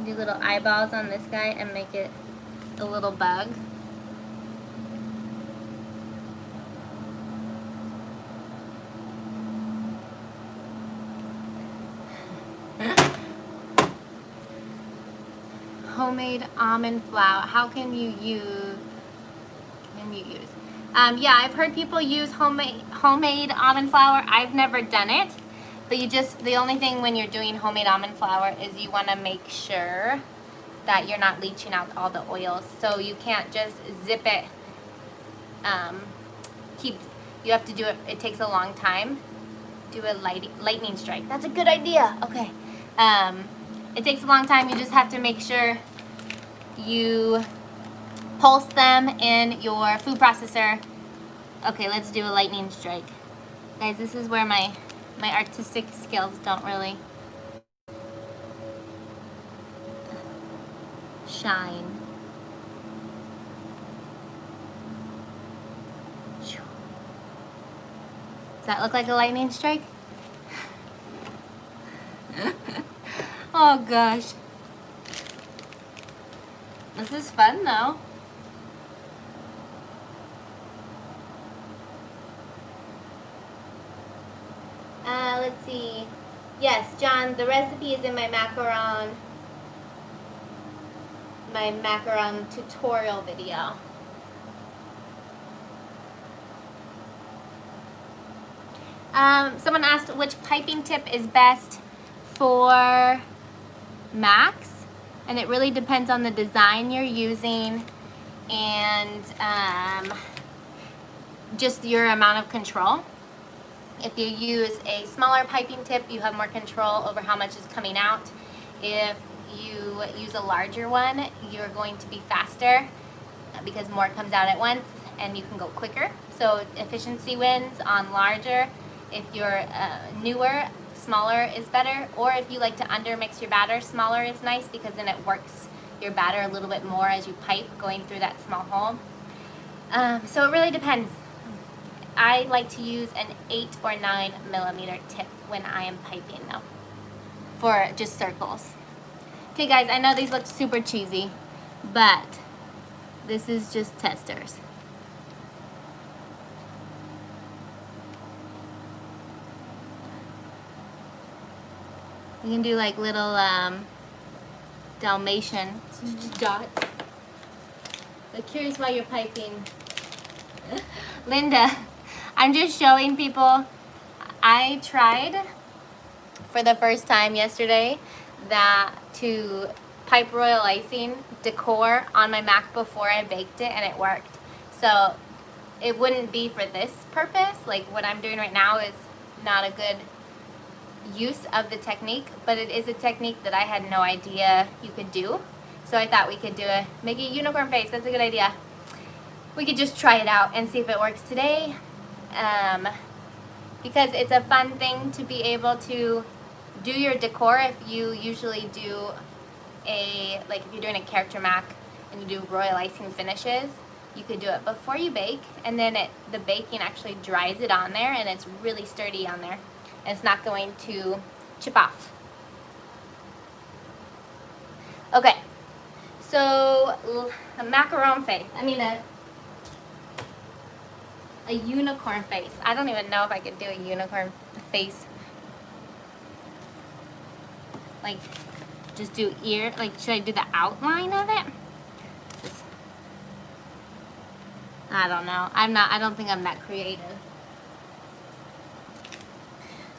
Speaker 1: Do little eyeballs on this guy and make it a little bug. Homemade almond flour. How can you use? Yeah, I've heard people use homemade almond flour. I've never done it, but the only thing when you're doing homemade almond flour is you want to make sure that you're not leaching out all the oils. So you can't just zip it. You have to do it. It takes a long time. Do a lightning strike. That's a good idea. Okay. It takes a long time. You just have to make sure you pulse them in your food processor. Okay, let's do a lightning strike. Guys, this is where my artistic skills don't really shine. Does that look like a lightning strike? Oh gosh. This is fun though. Let's see. Yes, John, the recipe is in my macaron tutorial video. Someone asked which piping tip is best for Macs, and it really depends on the design you're using and just your amount of control. If you use a smaller piping tip, you have more control over how much is coming out. If you use a larger one, you're going to be faster because more comes out at once and you can go quicker. So efficiency wins on larger. If you're newer, smaller is better. Or if you like to undermix your batter, smaller is nice because then it works your batter a little bit more as you pipe going through that small hole. So it really depends. I like to use an 8 or 9 millimeter tip when I am piping though, for just circles. Okay guys, I know these look super cheesy, but this is just testers. You can do like little Dalmatian dots. But curious why you're piping. Linda, I'm just showing people. I tried for the first time yesterday to pipe royal icing decor on my Mac before I baked it, and it worked. So it wouldn't be for this purpose. Like what I'm doing right now is not a good use of the technique, but it is a technique that I had no idea you could do. So I thought we could make a unicorn face. That's a good idea. We could just try it out and see if it works today. Because it's a fun thing to be able to do your decor. If you usually do if you're doing a character Mac and you do royal icing finishes, you could do it before you bake, and then the baking actually dries it on there, and it's really sturdy on there, and it's not going to chip off. Okay, so a macaron face. I mean a unicorn face. I don't even know if I could do a unicorn face. Like, just do ear, like, should I do the outline of it? I don't know. I don't think I'm that creative.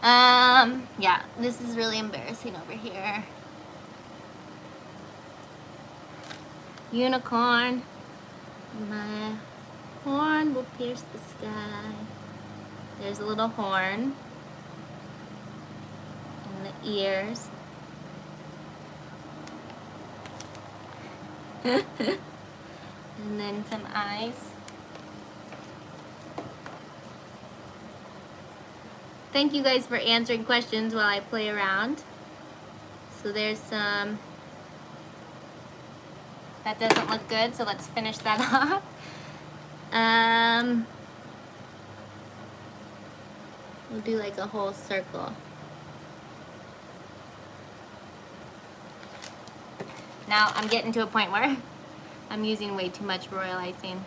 Speaker 1: Yeah, this is really embarrassing over here. Unicorn. My horn will pierce the sky. There's a little horn. And the ears. And then some eyes. Thank you guys for answering questions while I play around. So there's some, that doesn't look good, so let's finish that off. We'll do like a whole circle. Now I'm getting to a point where I'm using way too much royal icing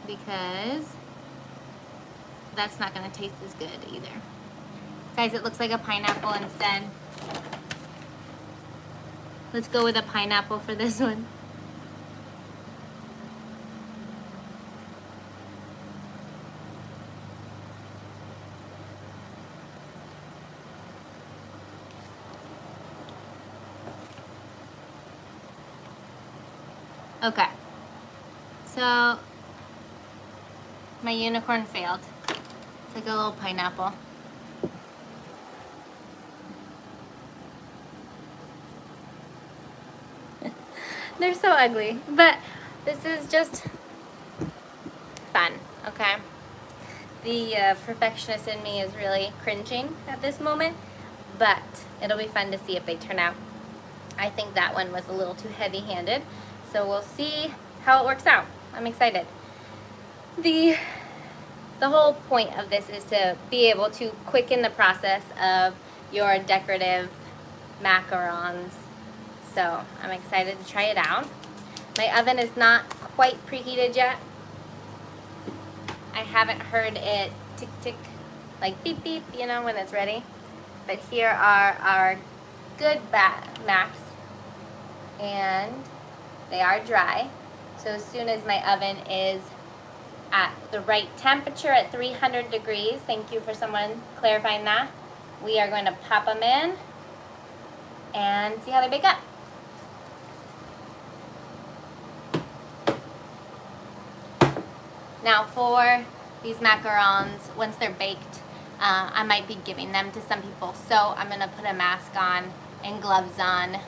Speaker 1: because that's not going to taste as good either. Guys, it looks like a pineapple instead. Let's go with a pineapple for this one. Okay, so my unicorn failed. It's like a little pineapple. They're so ugly, but this is just fun, okay? The perfectionist in me is really cringing at this moment, but it'll be fun to see if they turn out. I think that one was a little too heavy-handed, so we'll see how it works out. I'm excited. The whole point of this is to be able to quicken the process of your decorative macarons. So I'm excited to try it out. My oven is not quite preheated yet. I haven't heard it tick tick, like beep beep, you know, when it's ready. But here are our good macs, and they are dry. So as soon as my oven is at the right temperature at 300 degrees, thank you for someone clarifying that, we are going to pop them in and see how they bake up. Now for these macarons, once they're baked, I might be giving them to some people. So I'm gonna put a mask on and gloves on,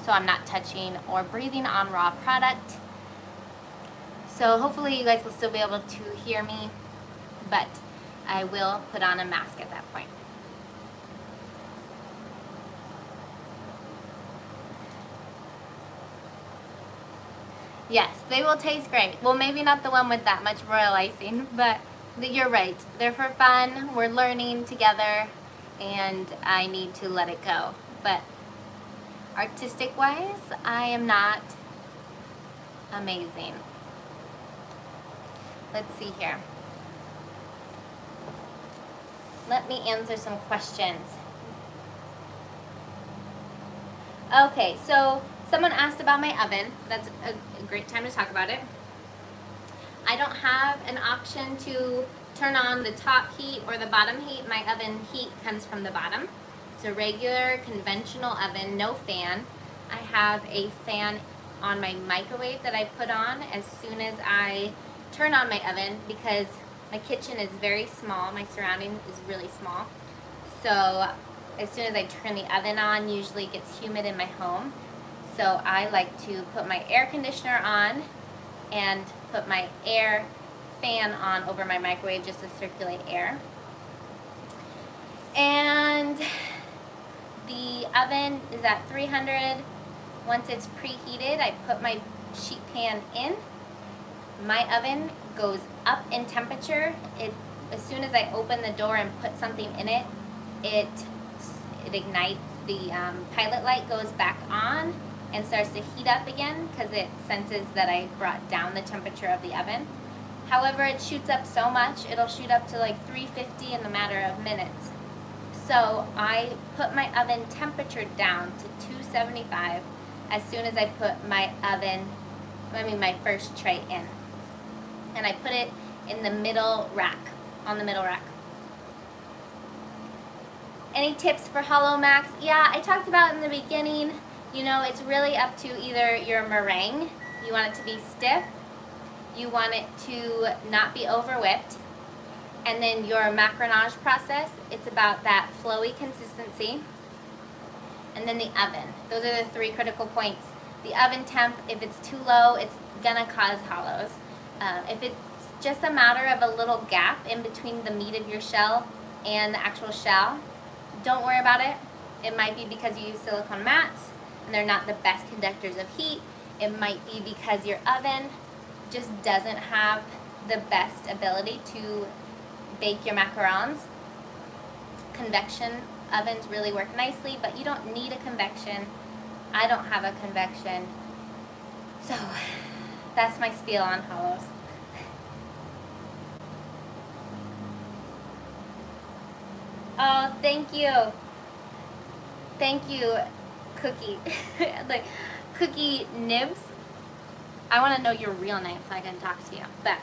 Speaker 1: so I'm not touching or breathing on raw product. So hopefully you guys will still be able to hear me, but I will put on a mask at that point. Yes, they will taste great. Well, maybe not the one with that much royal icing, but you're right. They're for fun. We're learning together, and I need to let it go. But artistic-wise, I am not amazing. Let's see here. Let me answer some questions. Okay, so someone asked about my oven. That's a great time to talk about it. I don't have an option to turn on the top heat or the bottom heat. My oven heat comes from the bottom. It's a regular conventional oven, no fan. I have a fan on my microwave that I put on as soon as I turn on my oven, because my kitchen is very small. My surrounding is really small. So as soon as I turn the oven on, usually it gets humid in my home. So I like to put my air conditioner on and put my air fan on over my microwave just to circulate air. And the oven is at 300. Once it's preheated, I put my sheet pan in. My oven goes up in temperature. As soon as I open the door and put something in it, it ignites. The pilot light goes back on and starts to heat up again because it senses that I brought down the temperature of the oven. However, it shoots up so much, it'll shoot up to like 350 in the matter of minutes. So I put my oven temperature down to 275 as soon as I put my my first tray in. And I put it in the middle rack. on the middle rack. Any tips for hollow macs? Yeah, I talked about in the beginning, you know, it's really up to either your meringue, you want it to be stiff, you want it to not be over whipped, and then your macaronage process, it's about that flowy consistency, and then the oven. Those are the three critical points. The oven temp, if it's too low, it's gonna cause hollows. If it's just a matter of a little gap in between the meat of your shell and the actual shell, don't worry about it. It might be because you use silicone mats and they're not the best conductors of heat. It might be because your oven just doesn't have the best ability to bake your macarons. Convection ovens really work nicely, but you don't need a convection. I don't have a convection. So that's my spiel on hollows. Oh, thank you. Thank you, Cookie. Like, Cookie Nibs. I want to know your real name so I can talk to you. But,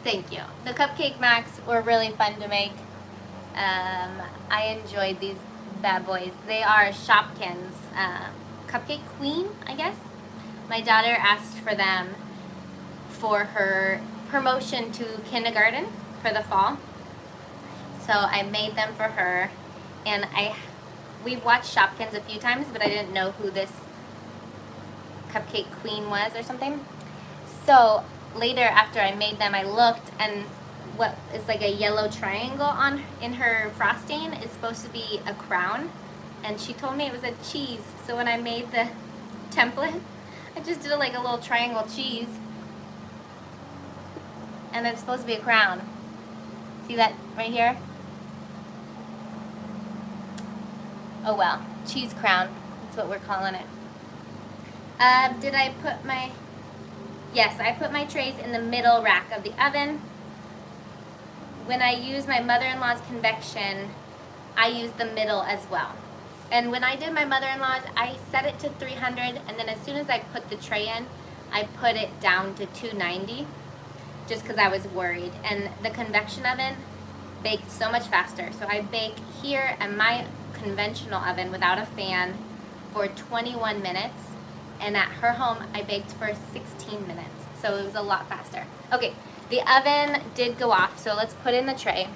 Speaker 1: thank you. The cupcake macs were really fun to make. I enjoyed these bad boys. They are Shopkins Cupcake Queen, I guess. My daughter asked for them for her promotion to kindergarten for the fall. So I made them for her, and we've watched Shopkins a few times, but I didn't know who this Cupcake Queen was or something. So later, after I made them, I looked, and what is like a yellow triangle in her frosting is supposed to be a crown, and she told me it was a cheese. So when I made the template, I just did like a little triangle cheese, and it's supposed to be a crown. See that right here? Oh well, cheese crown. That's what we're calling it. Did I put my... Yes, I put my trays in the middle rack of the oven. When I use my mother-in-law's convection, I use the middle as well. And when I did my mother-in-law's, I set it to 300, and then as soon as I put the tray in, I put it down to 290, just because I was worried. And the convection oven baked so much faster. So I bake here at my conventional oven without a fan for 21 minutes, and at her home I baked for 16 minutes, so it was a lot faster. Okay, the oven did go off, so let's put in the tray.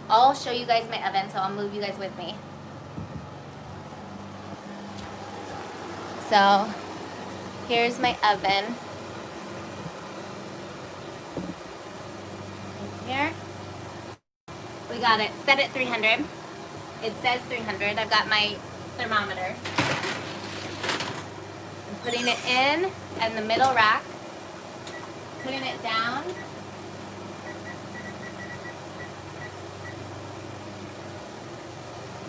Speaker 1: I'll show you guys my oven, so I'll move you guys with me. So here's my oven. Here. We got it set at 300. It says 300. I've got my thermometer. I'm putting it in the middle rack. Putting it down.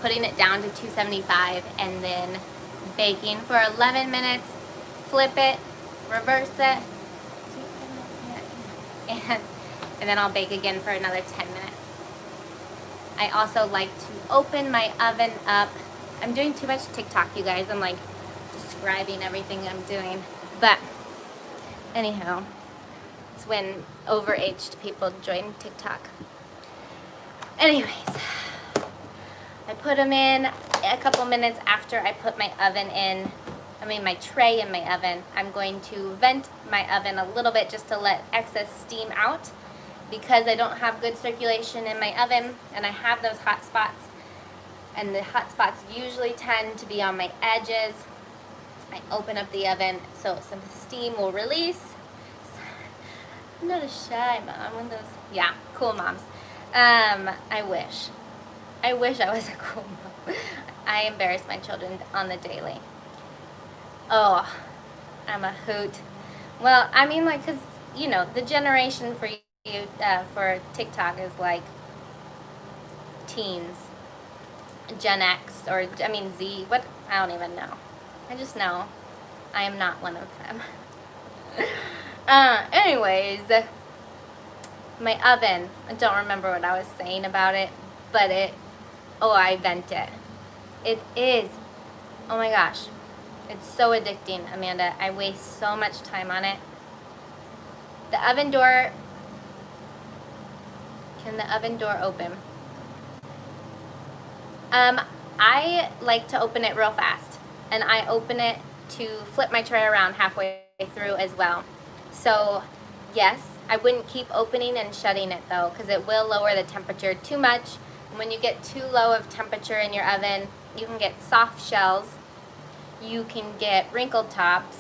Speaker 1: Putting it down to 275, and then baking for 11 minutes. Flip it, reverse it, and then I'll bake again for another 10 minutes. I also like to open my oven up. I'm doing too much TikTok, you guys. I'm like describing everything I'm doing. But anyhow, it's when overaged people join TikTok. Anyways, I put them in a couple minutes after I put my my tray in my oven. I'm going to vent my oven a little bit just to let excess steam out, because I don't have good circulation in my oven and I have those hot spots, and the hot spots usually tend to be on my edges. I open up the oven so some steam will release. I'm not a shy mom, one of those, yeah, cool moms. I wish I was a cool mom. I embarrass my children on the daily. Oh, I'm a hoot. Well, I mean, like, cause you know, the generation for for TikTok is like teens, Gen X, or I mean Z. What? I don't even know. I just know I am not one of them. Anyways, my oven. I don't remember what I was saying about it, but I vent it. It is. Oh my gosh. It's so addicting, Amanda. I waste so much time on it. The oven door, can the oven door open? I like to open it real fast, and I open it to flip my tray around halfway through as well. So yes, I wouldn't keep opening and shutting it though, because it will lower the temperature too much. And when you get too low of temperature in your oven, you can get soft shells, you can get wrinkled tops,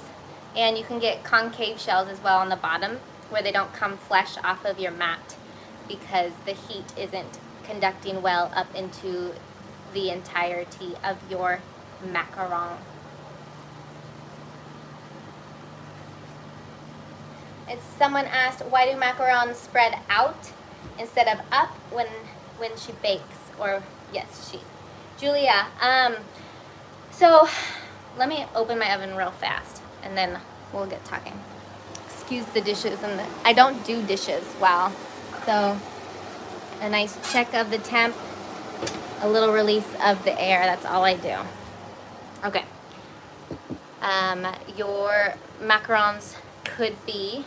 Speaker 1: and you can get concave shells as well on the bottom where they don't come flush off of your mat because the heat isn't conducting well up into the entirety of your macaron. Someone asked, why do macarons spread out instead of up when she bakes? Or yes, she. Julia, so let me open my oven real fast and then we'll get talking. Excuse the dishes, and I don't do dishes well. So a nice check of the temp, a little release of the air, that's all I do. Okay. Your macarons could be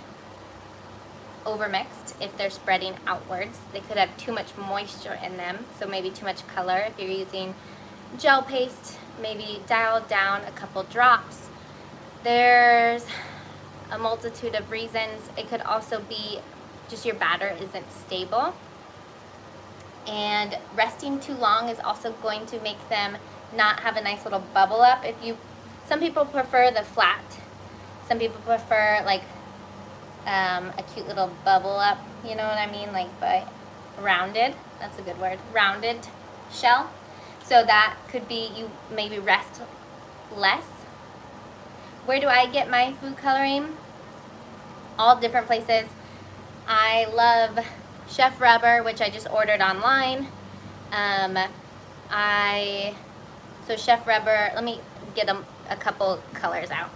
Speaker 1: overmixed if they're spreading outwards. They could have too much moisture in them, so maybe too much color. If you're using gel paste, maybe dial down a couple drops. There's a multitude of reasons. It could also be just your batter isn't stable, and resting too long is also going to make them not have a nice little bubble up. Some people prefer the flat, some people prefer like a cute little bubble up, you know what I mean, like by rounded, that's a good word, rounded shell. So that could be, you maybe rest less. Where do I get my food coloring? All different places. I love Chef Rubber, which I just ordered online. So Chef Rubber, let me get a couple colors out.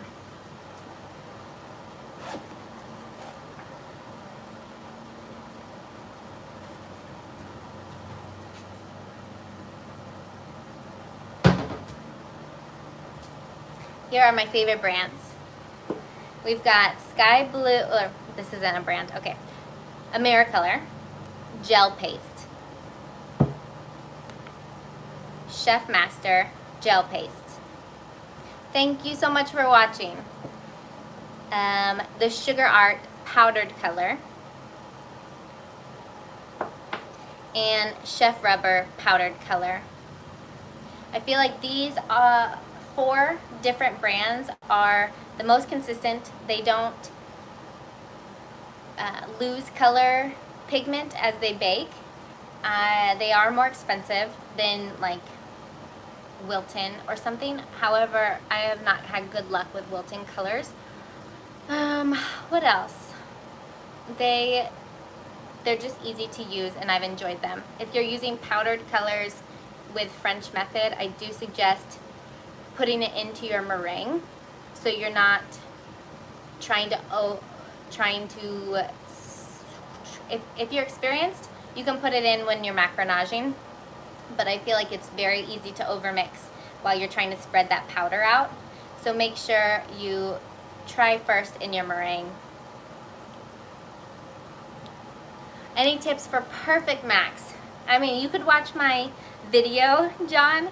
Speaker 1: Here are my favorite brands. We've got Sky Blue, or this isn't a brand, okay. Americolor, Gel Paste, Chef Master, Gel Paste. Thank you so much for watching. The Sugar Art Powdered Color, and Chef Rubber Powdered Color. I feel like these 4 different brands are the most consistent. They don't lose color pigment as they bake. They are more expensive than like Wilton or something. However, I have not had good luck with Wilton colors. What else? They're just easy to use and I've enjoyed them. If you're using powdered colors with French method, I do suggest putting it into your meringue so you're not trying to if you're experienced, you can put it in when you're macaronaging, but I feel like it's very easy to overmix while you're trying to spread that powder out. So make sure you try first in your meringue. Any tips for perfect macs? I mean, you could watch my video, John,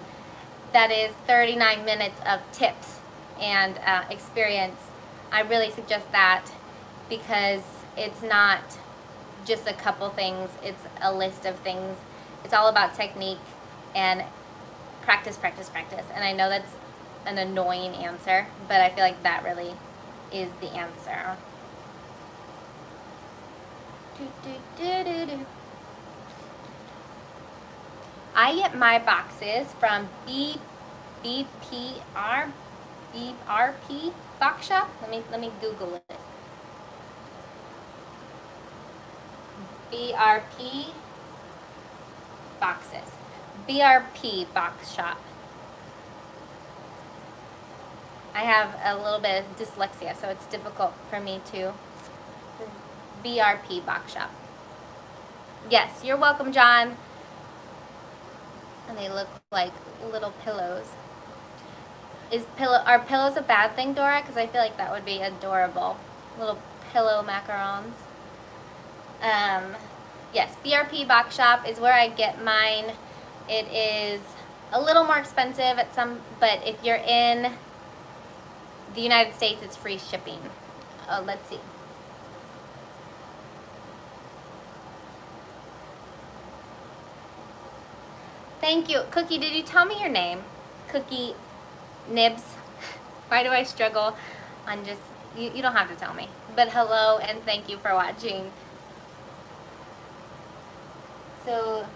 Speaker 1: that is 39 minutes of tips and experience. I really suggest that because it's not just a couple things, it's a list of things. It's all about technique and practice, practice, practice. And I know that's an annoying answer, but I feel like that really is the answer. I get my boxes from BRP Box Shop. Let me Google it. BRP boxes. BRP Box Shop. I have a little bit of dyslexia, so it's difficult for me to. BRP Box Shop. Yes, you're welcome, John. And they look like little pillows. Are pillows a bad thing, Dora? Because I feel like that would be adorable. Little pillow macarons. Yes, BRP Box Shop is where I get mine. It is a little more expensive at some, but if you're in the United States, it's free shipping. Let's see. Thank you. Cookie, did you tell me your name? Cookie Nibs. Why do I struggle on just, you don't have to tell me. But hello and thank you for watching. So,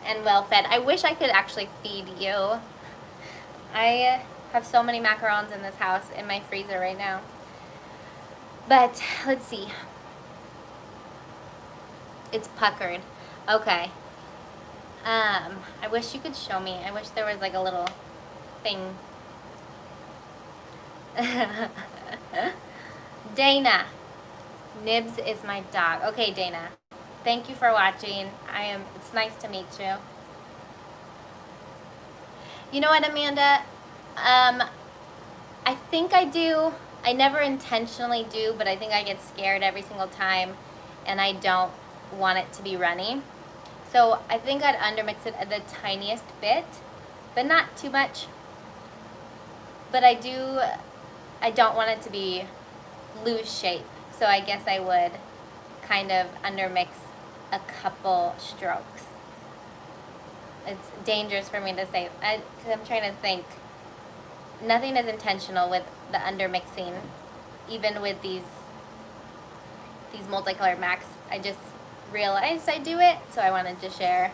Speaker 1: and well fed. I wish I could actually feed you. I have so many macarons in this house in my freezer right now. But let's see. It's puckered. Okay. I wish you could show me. I wish there was like a little thing. Dana. Nibs is my dog. Okay, Dana. Thank you for watching. It's nice to meet you. You know what, Amanda? I think I do. I never intentionally do, but I think I get scared every single time, and I don't want it to be runny. So I think I'd undermix it the tiniest bit, but not too much. But I don't want it to be loose shape. So I guess I would kind of undermix a couple strokes. It's dangerous for me to say, because I'm trying to think. Nothing is intentional with the undermixing, even with these multicolored Macs. I just realized I do it, so I wanted to share.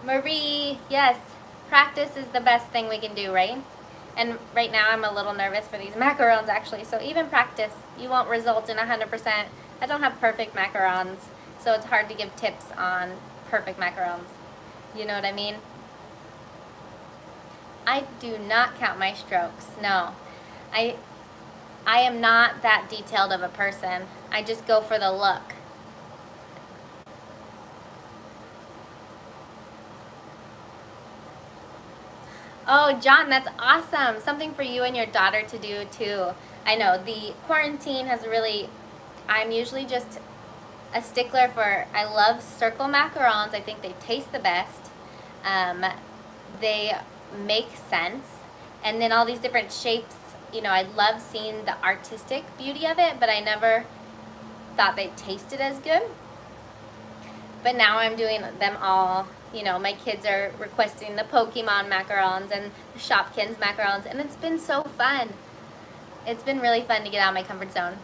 Speaker 1: Marie, yes, practice is the best thing we can do, right? And right now I'm a little nervous for these macarons actually, so even practice, you won't result in 100%. I don't have perfect macarons, so it's hard to give tips on perfect macarons. You know what I mean? I do not count my strokes, no. I am not that detailed of a person. I just go for the look. Oh, John, that's awesome. Something for you and your daughter to do too. I know the quarantine has really, I'm usually just a stickler for, I love circle macarons. I think they taste the best. They make sense. And then all these different shapes, you know, I love seeing the artistic beauty of it, but I never thought they tasted as good. But now I'm doing them all. You know, my kids are requesting the Pokemon macarons and the Shopkins macarons, and it's been so fun. It's been really fun to get out of my comfort zone.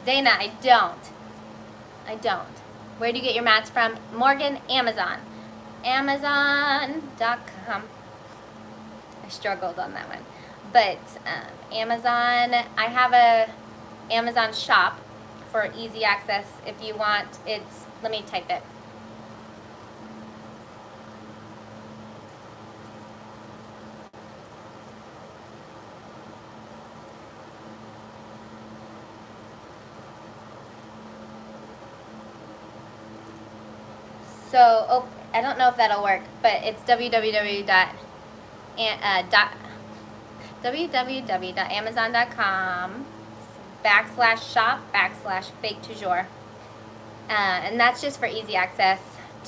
Speaker 1: Dana, I don't. Where do you get your mats from? Morgan, Amazon. Amazon.com. I struggled on that one. But Amazon, I have a Amazon shop for easy access. If you want, it's, let me type it. So, oh, I don't know if that'll work, but it's www.amazon.com/shop/bake du jour. And that's just for easy access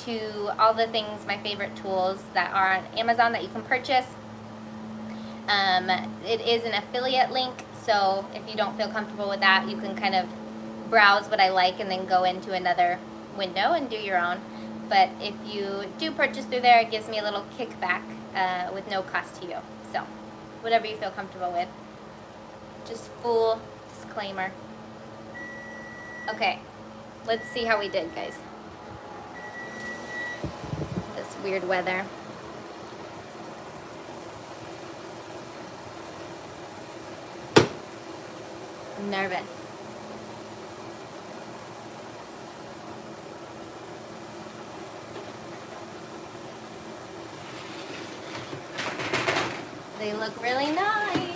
Speaker 1: to all the things, my favorite tools that are on Amazon that you can purchase. It is an affiliate link, so if you don't feel comfortable with that, you can kind of browse what I like and then go into another window and do your own. But if you do purchase through there, it gives me a little kickback with no cost to you. So, whatever you feel comfortable with. Just full disclaimer. Okay, let's see how we did, guys. This weird weather. I'm nervous. They look really nice.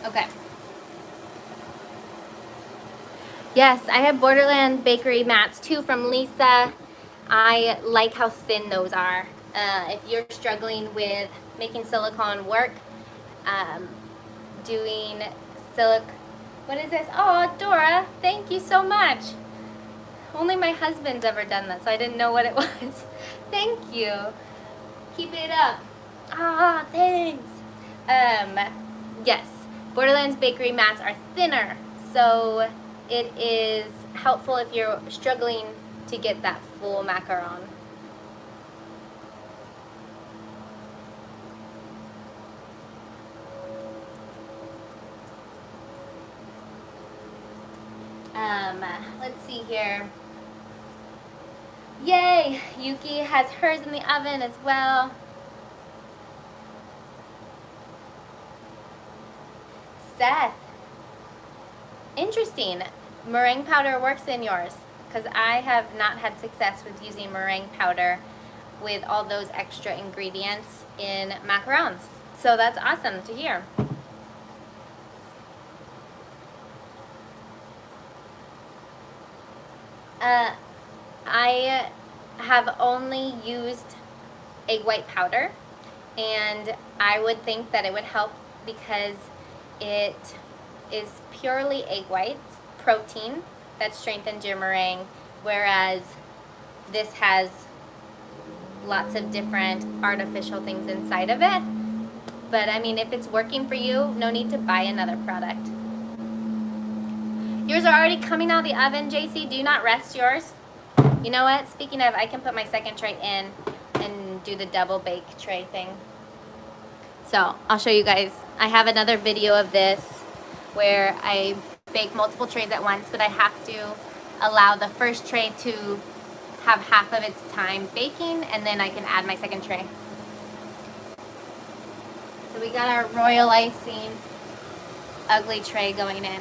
Speaker 1: Okay. Yes, I have Borderland Bakery mats too from Lisa. I like how thin those are. If you're struggling with making silicone work, doing what is this? Oh, Dora, thank you so much. Only my husband's ever done that, so I didn't know what it was. Thank you. Keep it up. Ah, thanks. Yes, Borderlands Bakery mats are thinner, so it is helpful if you're struggling to get that full macaron. Let's see here. Yay! Yuki has hers in the oven as well. Seth. Interesting. Meringue powder works in yours, because I have not had success with using meringue powder with all those extra ingredients in macarons. So that's awesome to hear. I have only used egg white powder, and I would think that it would help because it is purely egg whites, protein that strengthens your meringue, whereas this has lots of different artificial things inside of it. But I mean, if it's working for you, no need to buy another product. Yours are already coming out of the oven, JC. Do not rest yours. You know what? Speaking of, I can put my second tray in and do the double bake tray thing. So I'll show you guys. I have another video of this where I bake multiple trays at once, but I have to allow the first tray to have half of its time baking, and then I can add my second tray. So we got our royal icing ugly tray going in.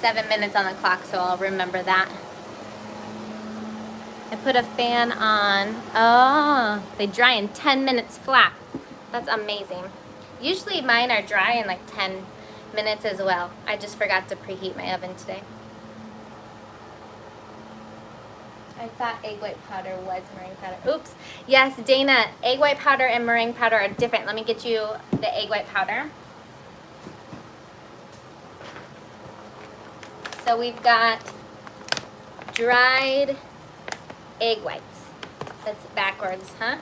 Speaker 1: 7 minutes on the clock, so I'll remember that. I put a fan on. Oh, they dry in 10 minutes flat. That's amazing. Usually mine are dry in like 10 minutes as well. I just forgot to preheat my oven today. I thought egg white powder was meringue powder. Oops. Yes, Dana, egg white powder and meringue powder are different. Let me get you the egg white powder. So we've got dried egg whites. That's backwards, huh?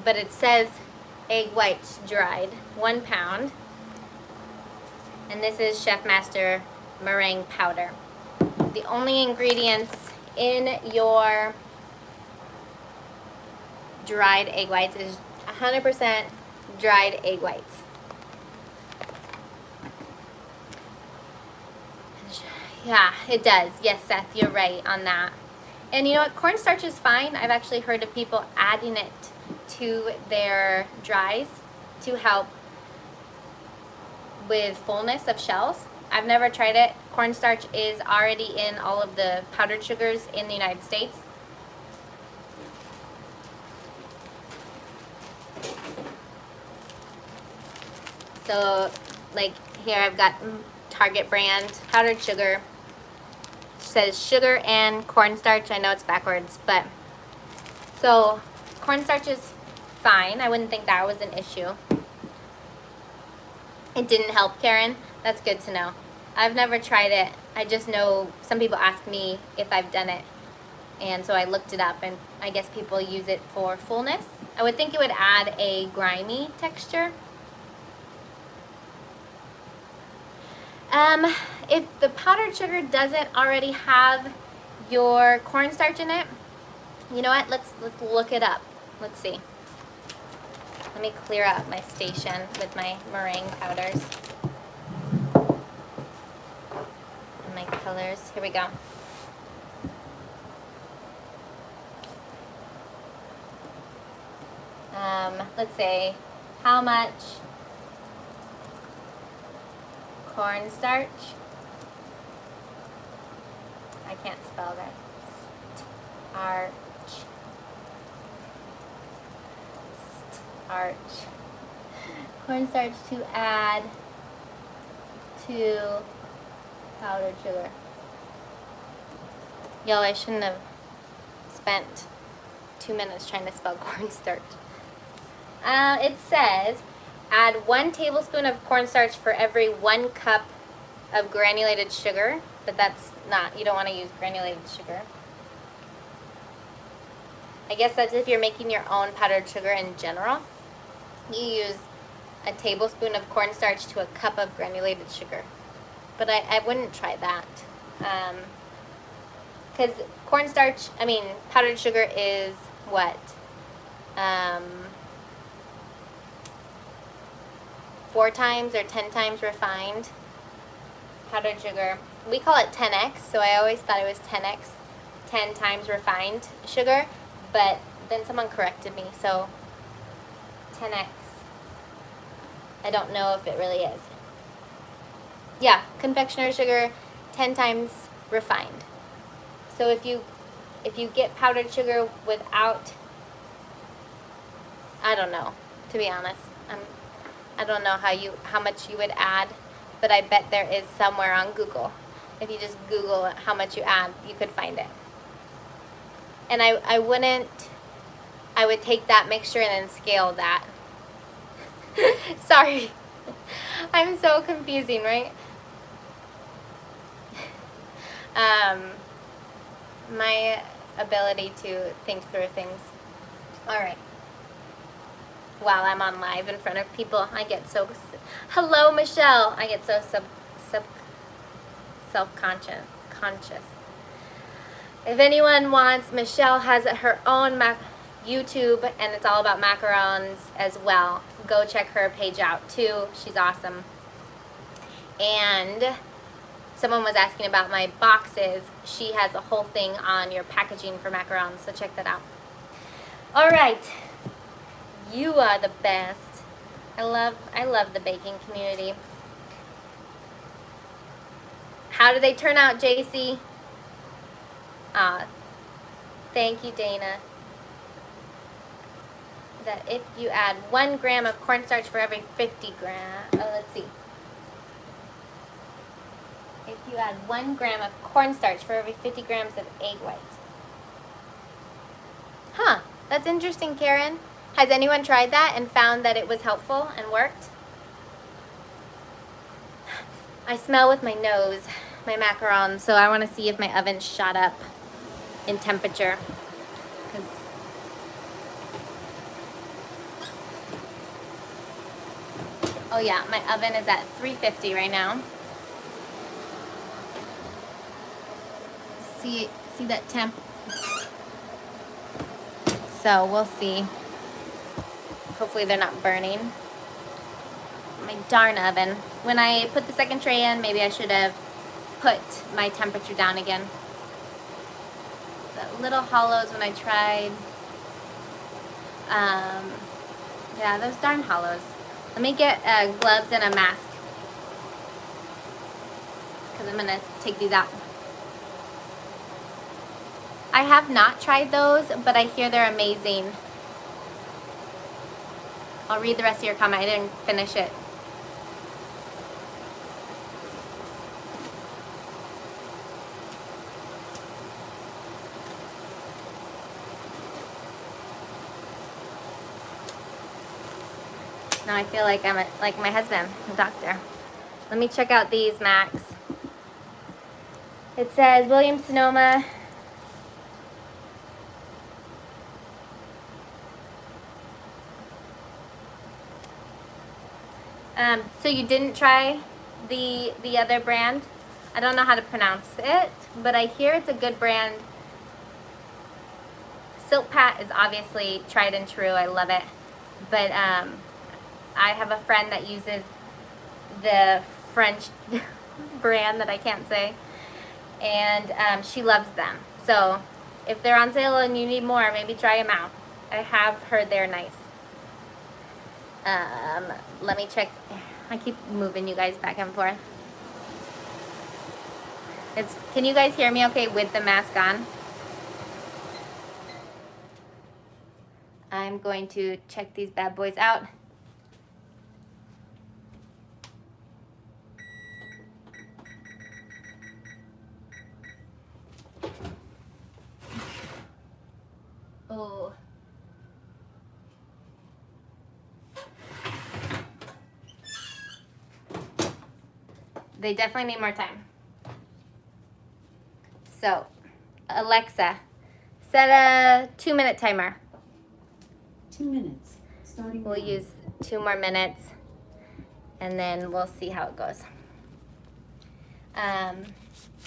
Speaker 1: But it says egg whites dried, 1 pound. And this is Chef Master meringue powder. The only ingredients in your dried egg whites is 100% dried egg whites. Yeah, it does. Yes, Seth, you're right on that. And you know what? Cornstarch is fine. I've actually heard of people adding it to their dries to help with fullness of shells. I've never tried it. Cornstarch is already in all of the powdered sugars in the United States. So, like here I've got Target brand powdered sugar. It says sugar and cornstarch. I know it's backwards, but so cornstarch is fine. I wouldn't think that was an issue. It didn't help, Karen. That's good to know. I've never tried it. I just know some people ask me if I've done it, and so I looked it up, and I guess people use it for fullness. I would think it would add a grimy texture. If the powdered sugar doesn't already have your cornstarch in it, you know what? Let's look it up. Let's see. Let me clear up my station with my meringue powders and my colors. Here we go. Let's say how much cornstarch. I can't spell that. Starch. Cornstarch to add to powdered sugar. Y'all, I shouldn't have spent 2 minutes trying to spell cornstarch. It says, add 1 tablespoon of cornstarch for every 1 cup of granulated sugar, but that's not, you don't want to use granulated sugar. I guess that's if you're making your own powdered sugar in general. You use a tablespoon of cornstarch to a cup of granulated sugar. But I wouldn't try that. Because powdered sugar is what? 4 times or 10 times refined. Powdered sugar. We call it 10x, so I always thought it was 10x, 10 times refined sugar, but then someone corrected me, so 10x. I don't know if it really is. Yeah, confectioner sugar, 10 times refined. So if you get powdered sugar without, I don't know, to be honest. I don't know how much you would add, but I bet there is somewhere on Google. If you just Google how much you add, you could find it. And I would take that mixture and then scale that. Sorry. I'm so confusing, right? My ability to think through things. All right. While I'm on live in front of people, I get so... Hello, Michelle. I get so self-conscious. If anyone wants, Michelle has her own YouTube, and it's all about macarons as well. Go check her page out too. She's awesome. And someone was asking about my boxes. She has a whole thing on your packaging for macarons, so check that out. All right. You are the best. I love the baking community. How do they turn out, JC? Thank you, Dana. That if you add 1 gram of cornstarch for every 50 grams, let's see. If you add 1 gram of cornstarch for every 50 grams of egg whites. Huh, that's interesting, Karen. Has anyone tried that and found that it was helpful and worked? I smell with my nose my macarons, so I want to see if my oven shot up in temperature. Oh yeah, my oven is at 350 right now. See that temp? So we'll see. Hopefully they're not burning. My darn oven. When I put the second tray in, maybe I should have put my temperature down again. The little hollows when I tried. Yeah, those darn hollows. Let me get gloves and a mask, because I'm going to take these out. I have not tried those, but I hear they're amazing. I'll read the rest of your comment. I didn't finish it. Now I feel like I'm like my husband, the doctor. Let me check out these Macs. It says Williams Sonoma. So you didn't try the other brand? I don't know how to pronounce it, but I hear it's a good brand. Silk Pat is obviously tried and true. I love it. But I have a friend that uses the French brand that I can't say, and she loves them. So if they're on sale and you need more, maybe try them out. I have heard they're nice. Let me check. I keep moving you guys back and forth. Can you guys hear me okay with the mask on? I'm going to check these bad boys out. Oh. They definitely need more time. So, Alexa, set a 2-minute timer.
Speaker 2: 2 minutes. Starting
Speaker 1: We'll
Speaker 2: now.
Speaker 1: use 2 more minutes, and then we'll see how it goes.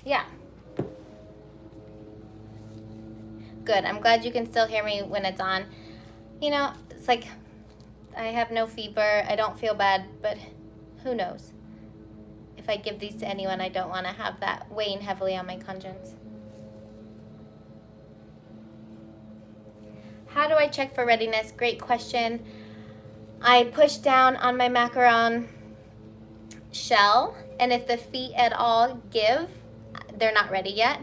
Speaker 1: Yeah. Good. I'm glad you can still hear me when it's on. You know, it's like I have no fever. I don't feel bad, but who knows? If I give these to anyone, I don't want to have that weighing heavily on my conscience. How do I check for readiness? Great question. I push down on my macaron shell, and if the feet at all give, they're not ready yet.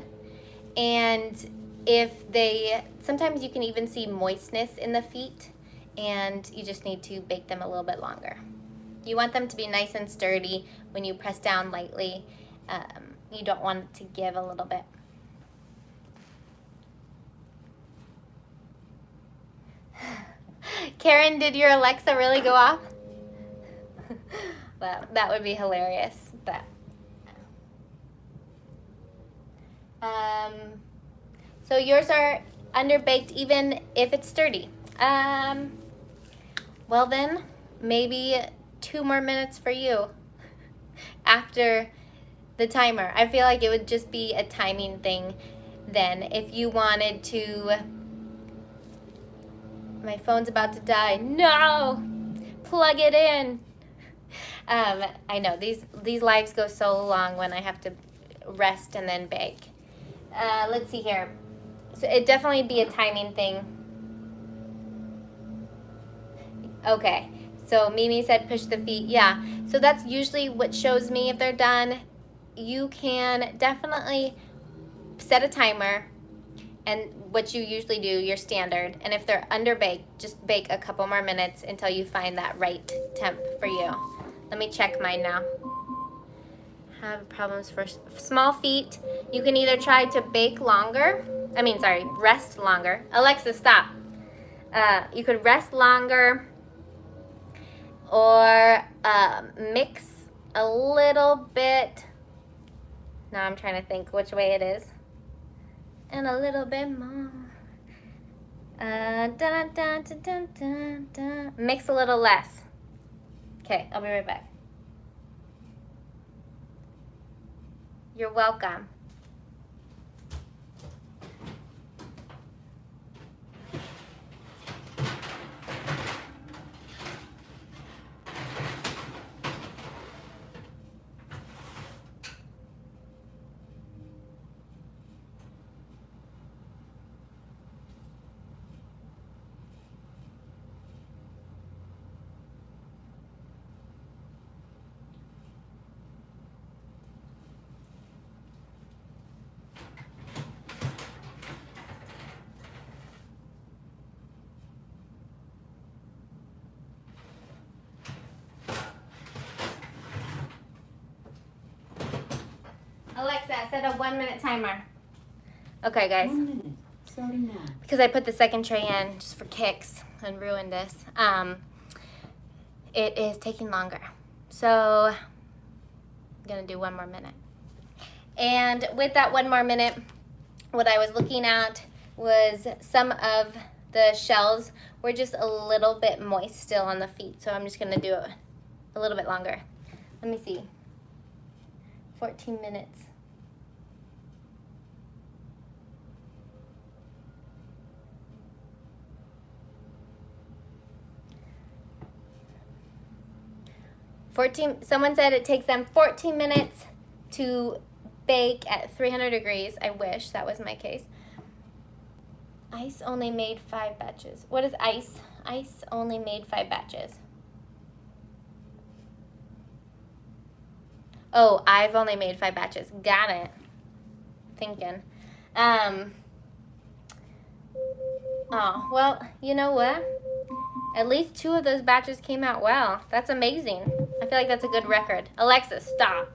Speaker 1: And if they, sometimes you can even see moistness in the feet, and you just need to bake them a little bit longer. You want them to be nice and sturdy when you press down lightly. You don't want it to give a little bit. Karen, did your Alexa really go off? Well, that would be hilarious. But so yours are underbaked even if it's sturdy. Well then, maybe 2 more minutes for you after the timer. I feel like it would just be a timing thing then. If you wanted to, my phone's about to die. No, plug it in. I know these lives go so long when I have to rest and then bake. Let's see here. So it'd definitely be a timing thing. Okay, so Mimi said push the feet. Yeah, so that's usually what shows me if they're done. You can definitely set a timer, and what you usually do, your standard. And if they're underbaked, just bake a couple more minutes until you find that right temp for you. Let me check mine now. Have problems for small feet. You can either try to bake longer. Rest longer. Alexa, stop. You could rest longer, or mix a little bit. Now I'm trying to think which way it is. And a little bit more. Mix a little less. Okay, I'll be right back. You're welcome. Alexa, set a 1-minute timer. Okay, guys.
Speaker 2: 1 minute. Starting now.
Speaker 1: Because I put the second tray in just for kicks and ruined this. It is taking longer. So I'm gonna do 1 more minute. And with that 1 more minute, what I was looking at was some of the shells were just a little bit moist still on the feet. So I'm just gonna do it a little bit longer. Let me see. 14 minutes. Someone said it takes them 14 minutes to bake at 300 degrees. I wish that was my case. Ice only made 5 batches. What is ice? Ice only made 5 batches. Oh, I've only made 5 batches. Got it. Thinking. Oh, well, you know what? At least 2 of those batches came out well. That's amazing. I feel like that's a good record. Alexa, stop.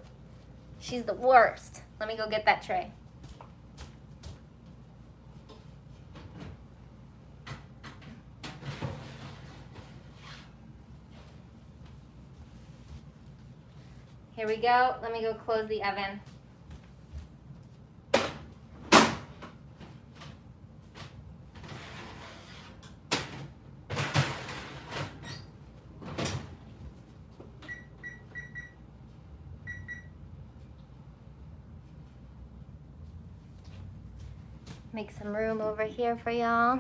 Speaker 1: She's the worst. Let me go get that tray. Here we go. Let me go close the oven. Make some room over here for y'all.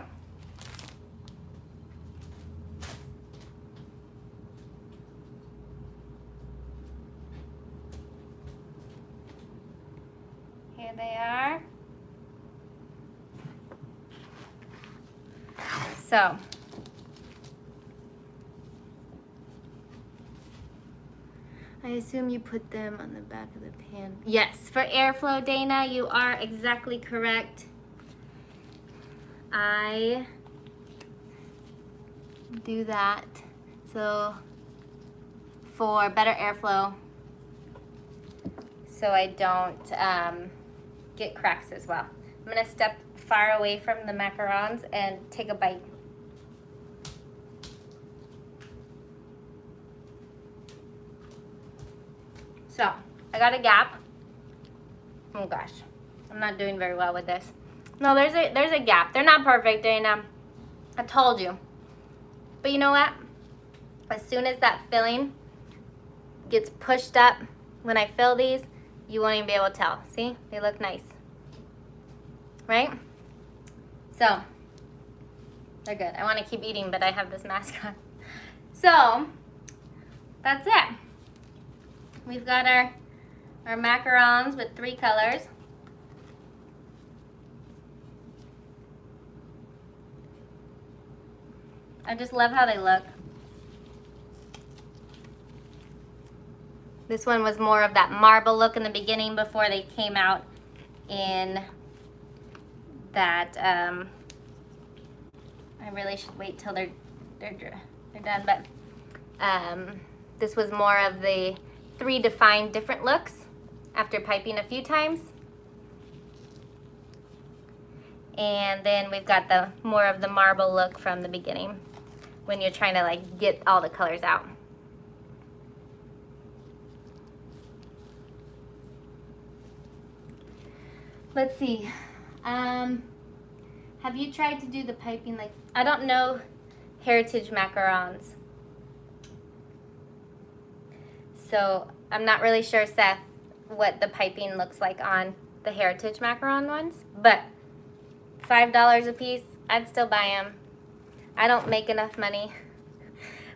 Speaker 1: Here they are. So, I assume you put them on the back of the pan. Yes, for airflow, Dana, you are exactly correct. I do that so for better airflow, so I don't get cracks as well. I'm gonna step far away from the macarons and take a bite. So I got a gap. Oh gosh, I'm not doing very well with this. No, there's a gap. They're not perfect, Dana. I told you. But you know what? As soon as that filling gets pushed up, when I fill these, you won't even be able to tell. See? They look nice. Right? So, they're good. I want to keep eating, but I have this mask on. So, that's it. We've got our macarons with 3 colors. I just love how they look. This one was more of that marble look in the beginning before they came out in that, I really should wait till they're done, but this was more of the 3 defined different looks after piping a few times. And then we've got the more of the marble look from the beginning when you're trying to like get all the colors out. Let's see. Have you tried to do the piping like, I don't know heritage macarons. So I'm not really sure, Seth, what the piping looks like on the heritage macaron ones, but $5 a piece, I'd still buy them. I don't make enough money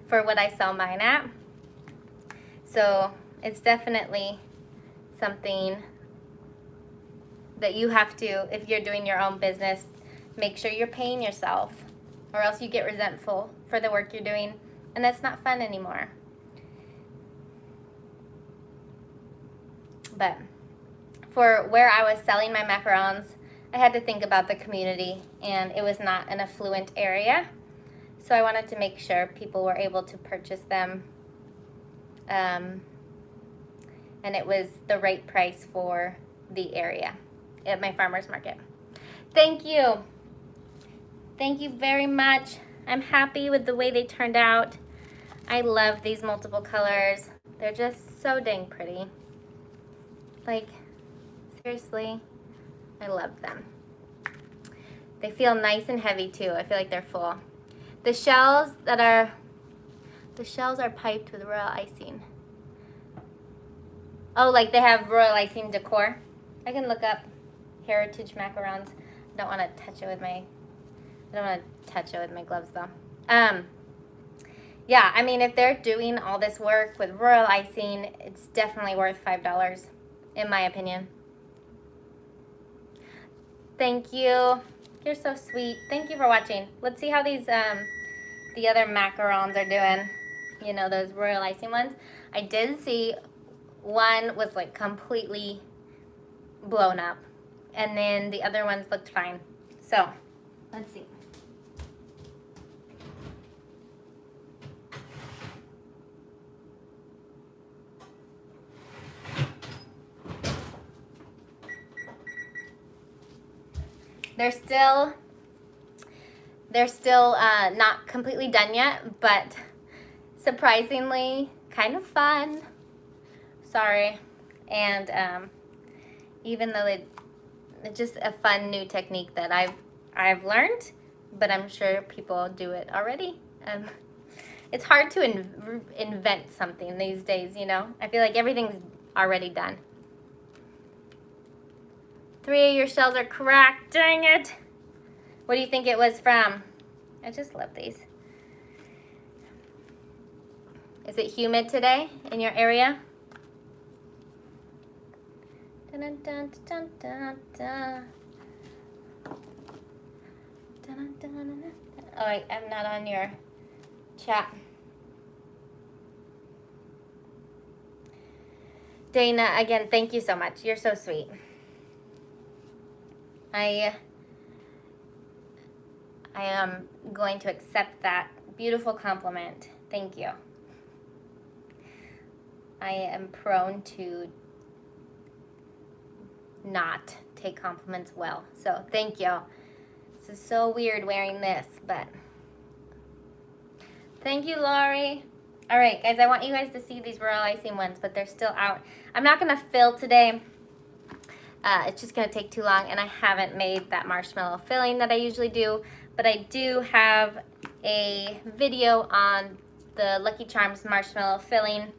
Speaker 1: for what I sell mine at. So it's definitely something that you have to, if you're doing your own business, make sure you're paying yourself, or else you get resentful for the work you're doing, and that's not fun anymore. But for where I was selling my macarons, I had to think about the community, and it was not an affluent area. So I wanted to make sure people were able to purchase them, and it was the right price for the area at my farmer's market. Thank you. Thank you very much. I'm happy with the way they turned out. I love these multiple colors. They're just so dang pretty. Like, seriously, I love them. They feel nice and heavy too. I feel like they're full. The shells are piped with royal icing. Oh, like they have royal icing decor. I can look up heritage macarons. I don't want to touch it with my gloves though. Yeah, I mean, if they're doing all this work with royal icing, it's definitely worth $5, in my opinion. Thank you. You're so sweet. Thank you for watching. Let's see how these, the other macarons are doing. You know, those royal icing ones. I did see one was like completely blown up, and then the other ones looked fine. So, let's see. They're still not completely done yet, but surprisingly kind of fun. Sorry. And even though it's just a fun new technique that I've learned, but I'm sure people do it already. It's hard to invent something these days, you know? I feel like everything's already done. 3 of your shells are cracked, dang it. What do you think it was from? I just love these. Is it humid today in your area? Dun, dun, dun, dun, dun, dun. Dun, dun, dun, dun. Oh, I'm not on your chat. Dana, again, thank you so much. You're so sweet. I am going to accept that beautiful compliment. Thank you. I am prone to not take compliments well. So thank you. This is so weird wearing this, but thank you, Lori. All right, guys, I want you guys to see these royal icing ones, but they're still out. I'm not gonna fill today. It's just gonna take too long, and I haven't made that marshmallow filling that I usually do, but I do have a video on the Lucky Charms marshmallow filling.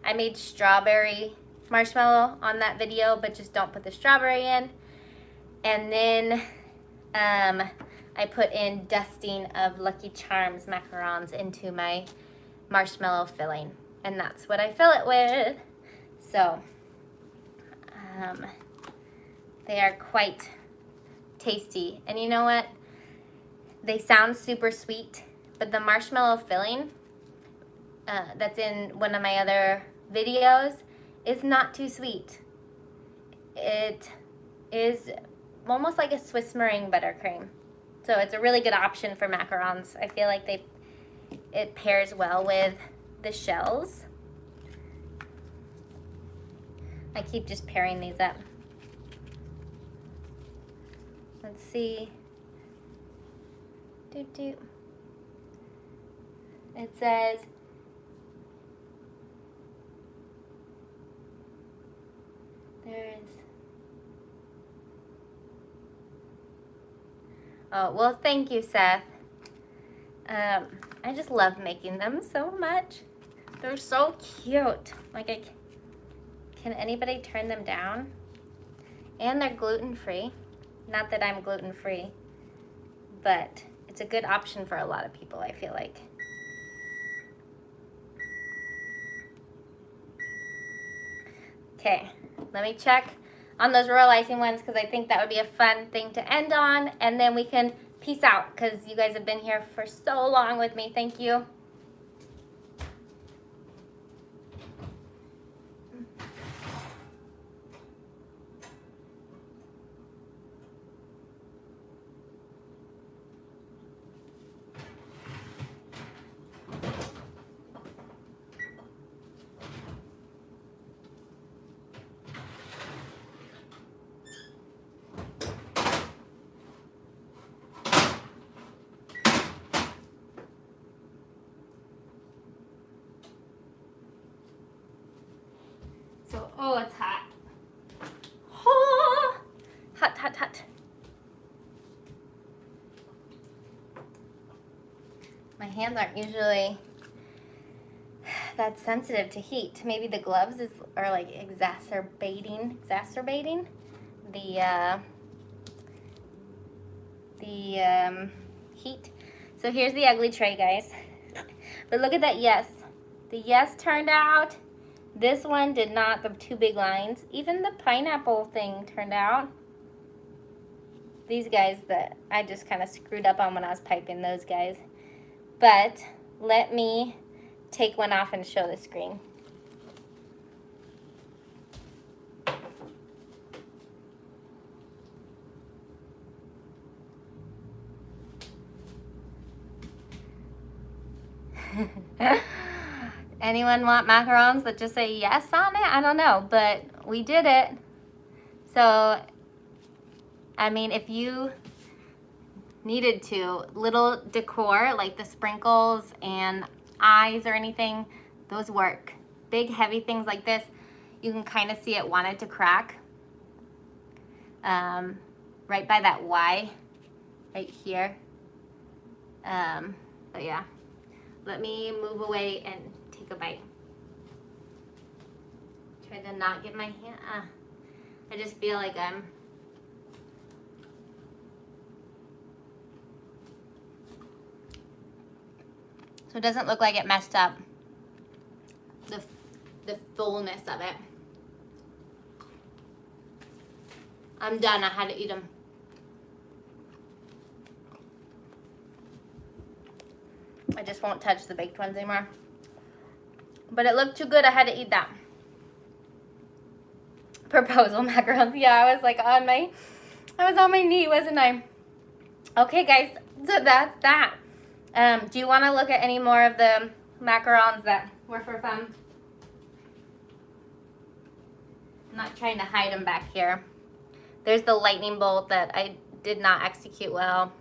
Speaker 1: I made strawberry marshmallow on that video, but just don't put the strawberry in. And then I put in dusting of Lucky Charms macarons into my marshmallow filling, and that's what I fill it with. So they are quite tasty, and you know what? They sound super sweet, but the marshmallow filling that's in one of my other videos is not too sweet. It is almost like a Swiss meringue buttercream. So it's a really good option for macarons. I feel like it pairs well with the shells. I keep just pairing these up. Let's see. Doot doot. It says there's, oh, well, thank you, Seth. I just love making them so much. They're so cute. Like, can anybody turn them down? And they're gluten-free. Not that I'm gluten-free, but it's a good option for a lot of people, I feel like. Okay, let me check on those royal icing ones because I think that would be a fun thing to end on, and then we can peace out because you guys have been here for so long with me. Thank you. So, oh, it's hot. Oh, hot, hot, hot. My hands aren't usually that sensitive to heat. Maybe the gloves are like exacerbating the heat. So here's the ugly tray, guys. But look at that yes. The yes turned out. This one did not, the two big lines. Even the pineapple thing turned out. These guys that I just kind of screwed up on when I was piping, those guys. But let me take one off and show the screen. Anyone want macarons that just say yes on it? I don't know, but we did it. So, I mean, if you needed to. Little decor, like the sprinkles and eyes or anything, those work. Big, heavy things like this, you can kind of see it wanted to crack. Right by that Y, right here. But yeah, let me move away and take a bite. Try to not get my hand, I just feel like I'm so it doesn't look like it messed up the fullness of it. I'm done. I had to eat them. I just won't touch the baked ones anymore. But it looked too good. I had to eat that. Proposal macarons. Yeah, I was on my knee, wasn't I? Okay, guys. So that's that. Do you want to look at any more of the macarons that were for fun? I'm not trying to hide them back here. There's the lightning bolt that I did not execute well.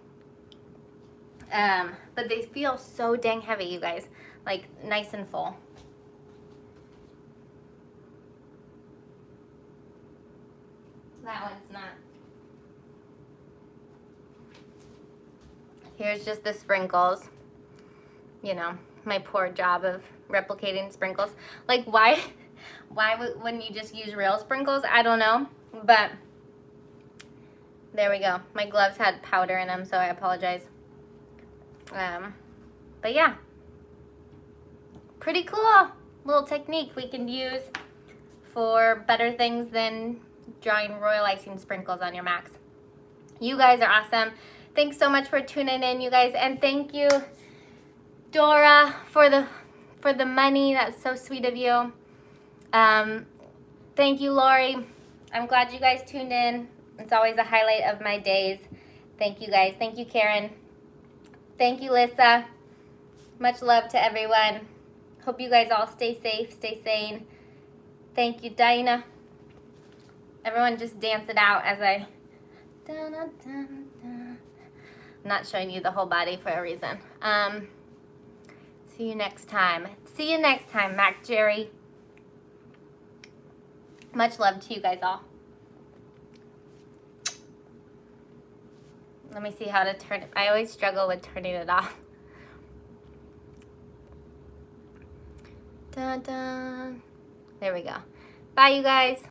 Speaker 1: But they feel so dang heavy, you guys. Like, nice and full. That one's not. Here's just the sprinkles. You know, my poor job of replicating sprinkles. Like, why wouldn't you just use real sprinkles? I don't know. But there we go. My gloves had powder in them, so I apologize. But yeah, pretty cool little technique we can use for better things than drawing royal icing sprinkles on your Macs. You guys are awesome. Thanks so much for tuning in, you guys, and thank you, Dora, for the money. That's so sweet of you. Thank you, Lori. I'm glad you guys tuned in. It's always a highlight of my days. Thank you, guys. Thank you, Karen. Thank you, Lissa. Much love to everyone. Hope you guys all stay safe, stay sane. Thank you, Dinah. Everyone just dance it out as I... Dun, dun, dun, dun. I'm not showing you the whole body for a reason. See you next time. See you next time, Mac Jerry. Much love to you guys all. Let me see how to turn it. I always struggle with turning it off. Dun, dun. There we go. Bye, you guys.